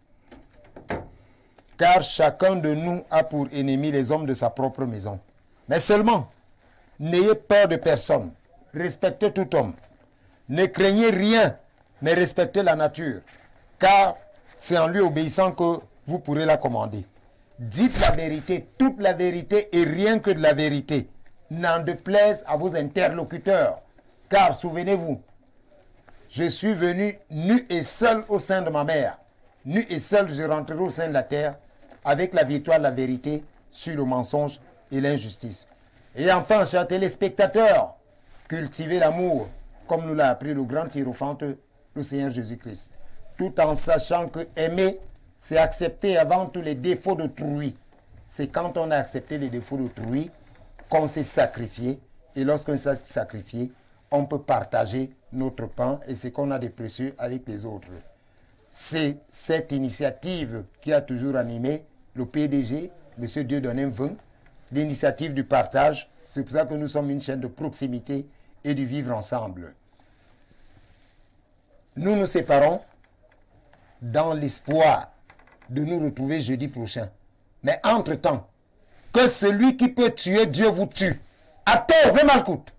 car chacun de nous a pour ennemi les hommes de sa propre maison. Mais seulement, n'ayez peur de personne, respectez tout homme, ne craignez rien, mais respectez la nature, car c'est en lui obéissant que vous pourrez la commander. Dites la vérité, toute la vérité et rien que de la vérité. N'en déplaise à vos interlocuteurs, car souvenez-vous, je suis venu nu et seul au sein de ma mère. Nu et seul, je rentrerai au sein de la terre avec la victoire de la vérité sur le mensonge et l'injustice. Et enfin, chers téléspectateurs, cultivez l'amour, comme nous l'a appris le grand hiérophante, le Seigneur Jésus-Christ. Tout en sachant que aimer, c'est accepter avant tous les défauts d'autrui. C'est quand on a accepté les défauts d'autrui qu'on s'est sacrifié. Et lorsqu'on s'est sacrifié, on peut partager notre pain et ce qu'on a de précieux avec les autres. C'est cette initiative qui a toujours animé le PDG, M. Dieudonné Mvung, l'initiative du partage. C'est pour ça que nous sommes une chaîne de proximité et du vivre ensemble. Nous nous séparons dans l'espoir de nous retrouver jeudi prochain. Mais entre-temps, que celui qui peut tuer Dieu vous tue. À tort, vraiment, coûte.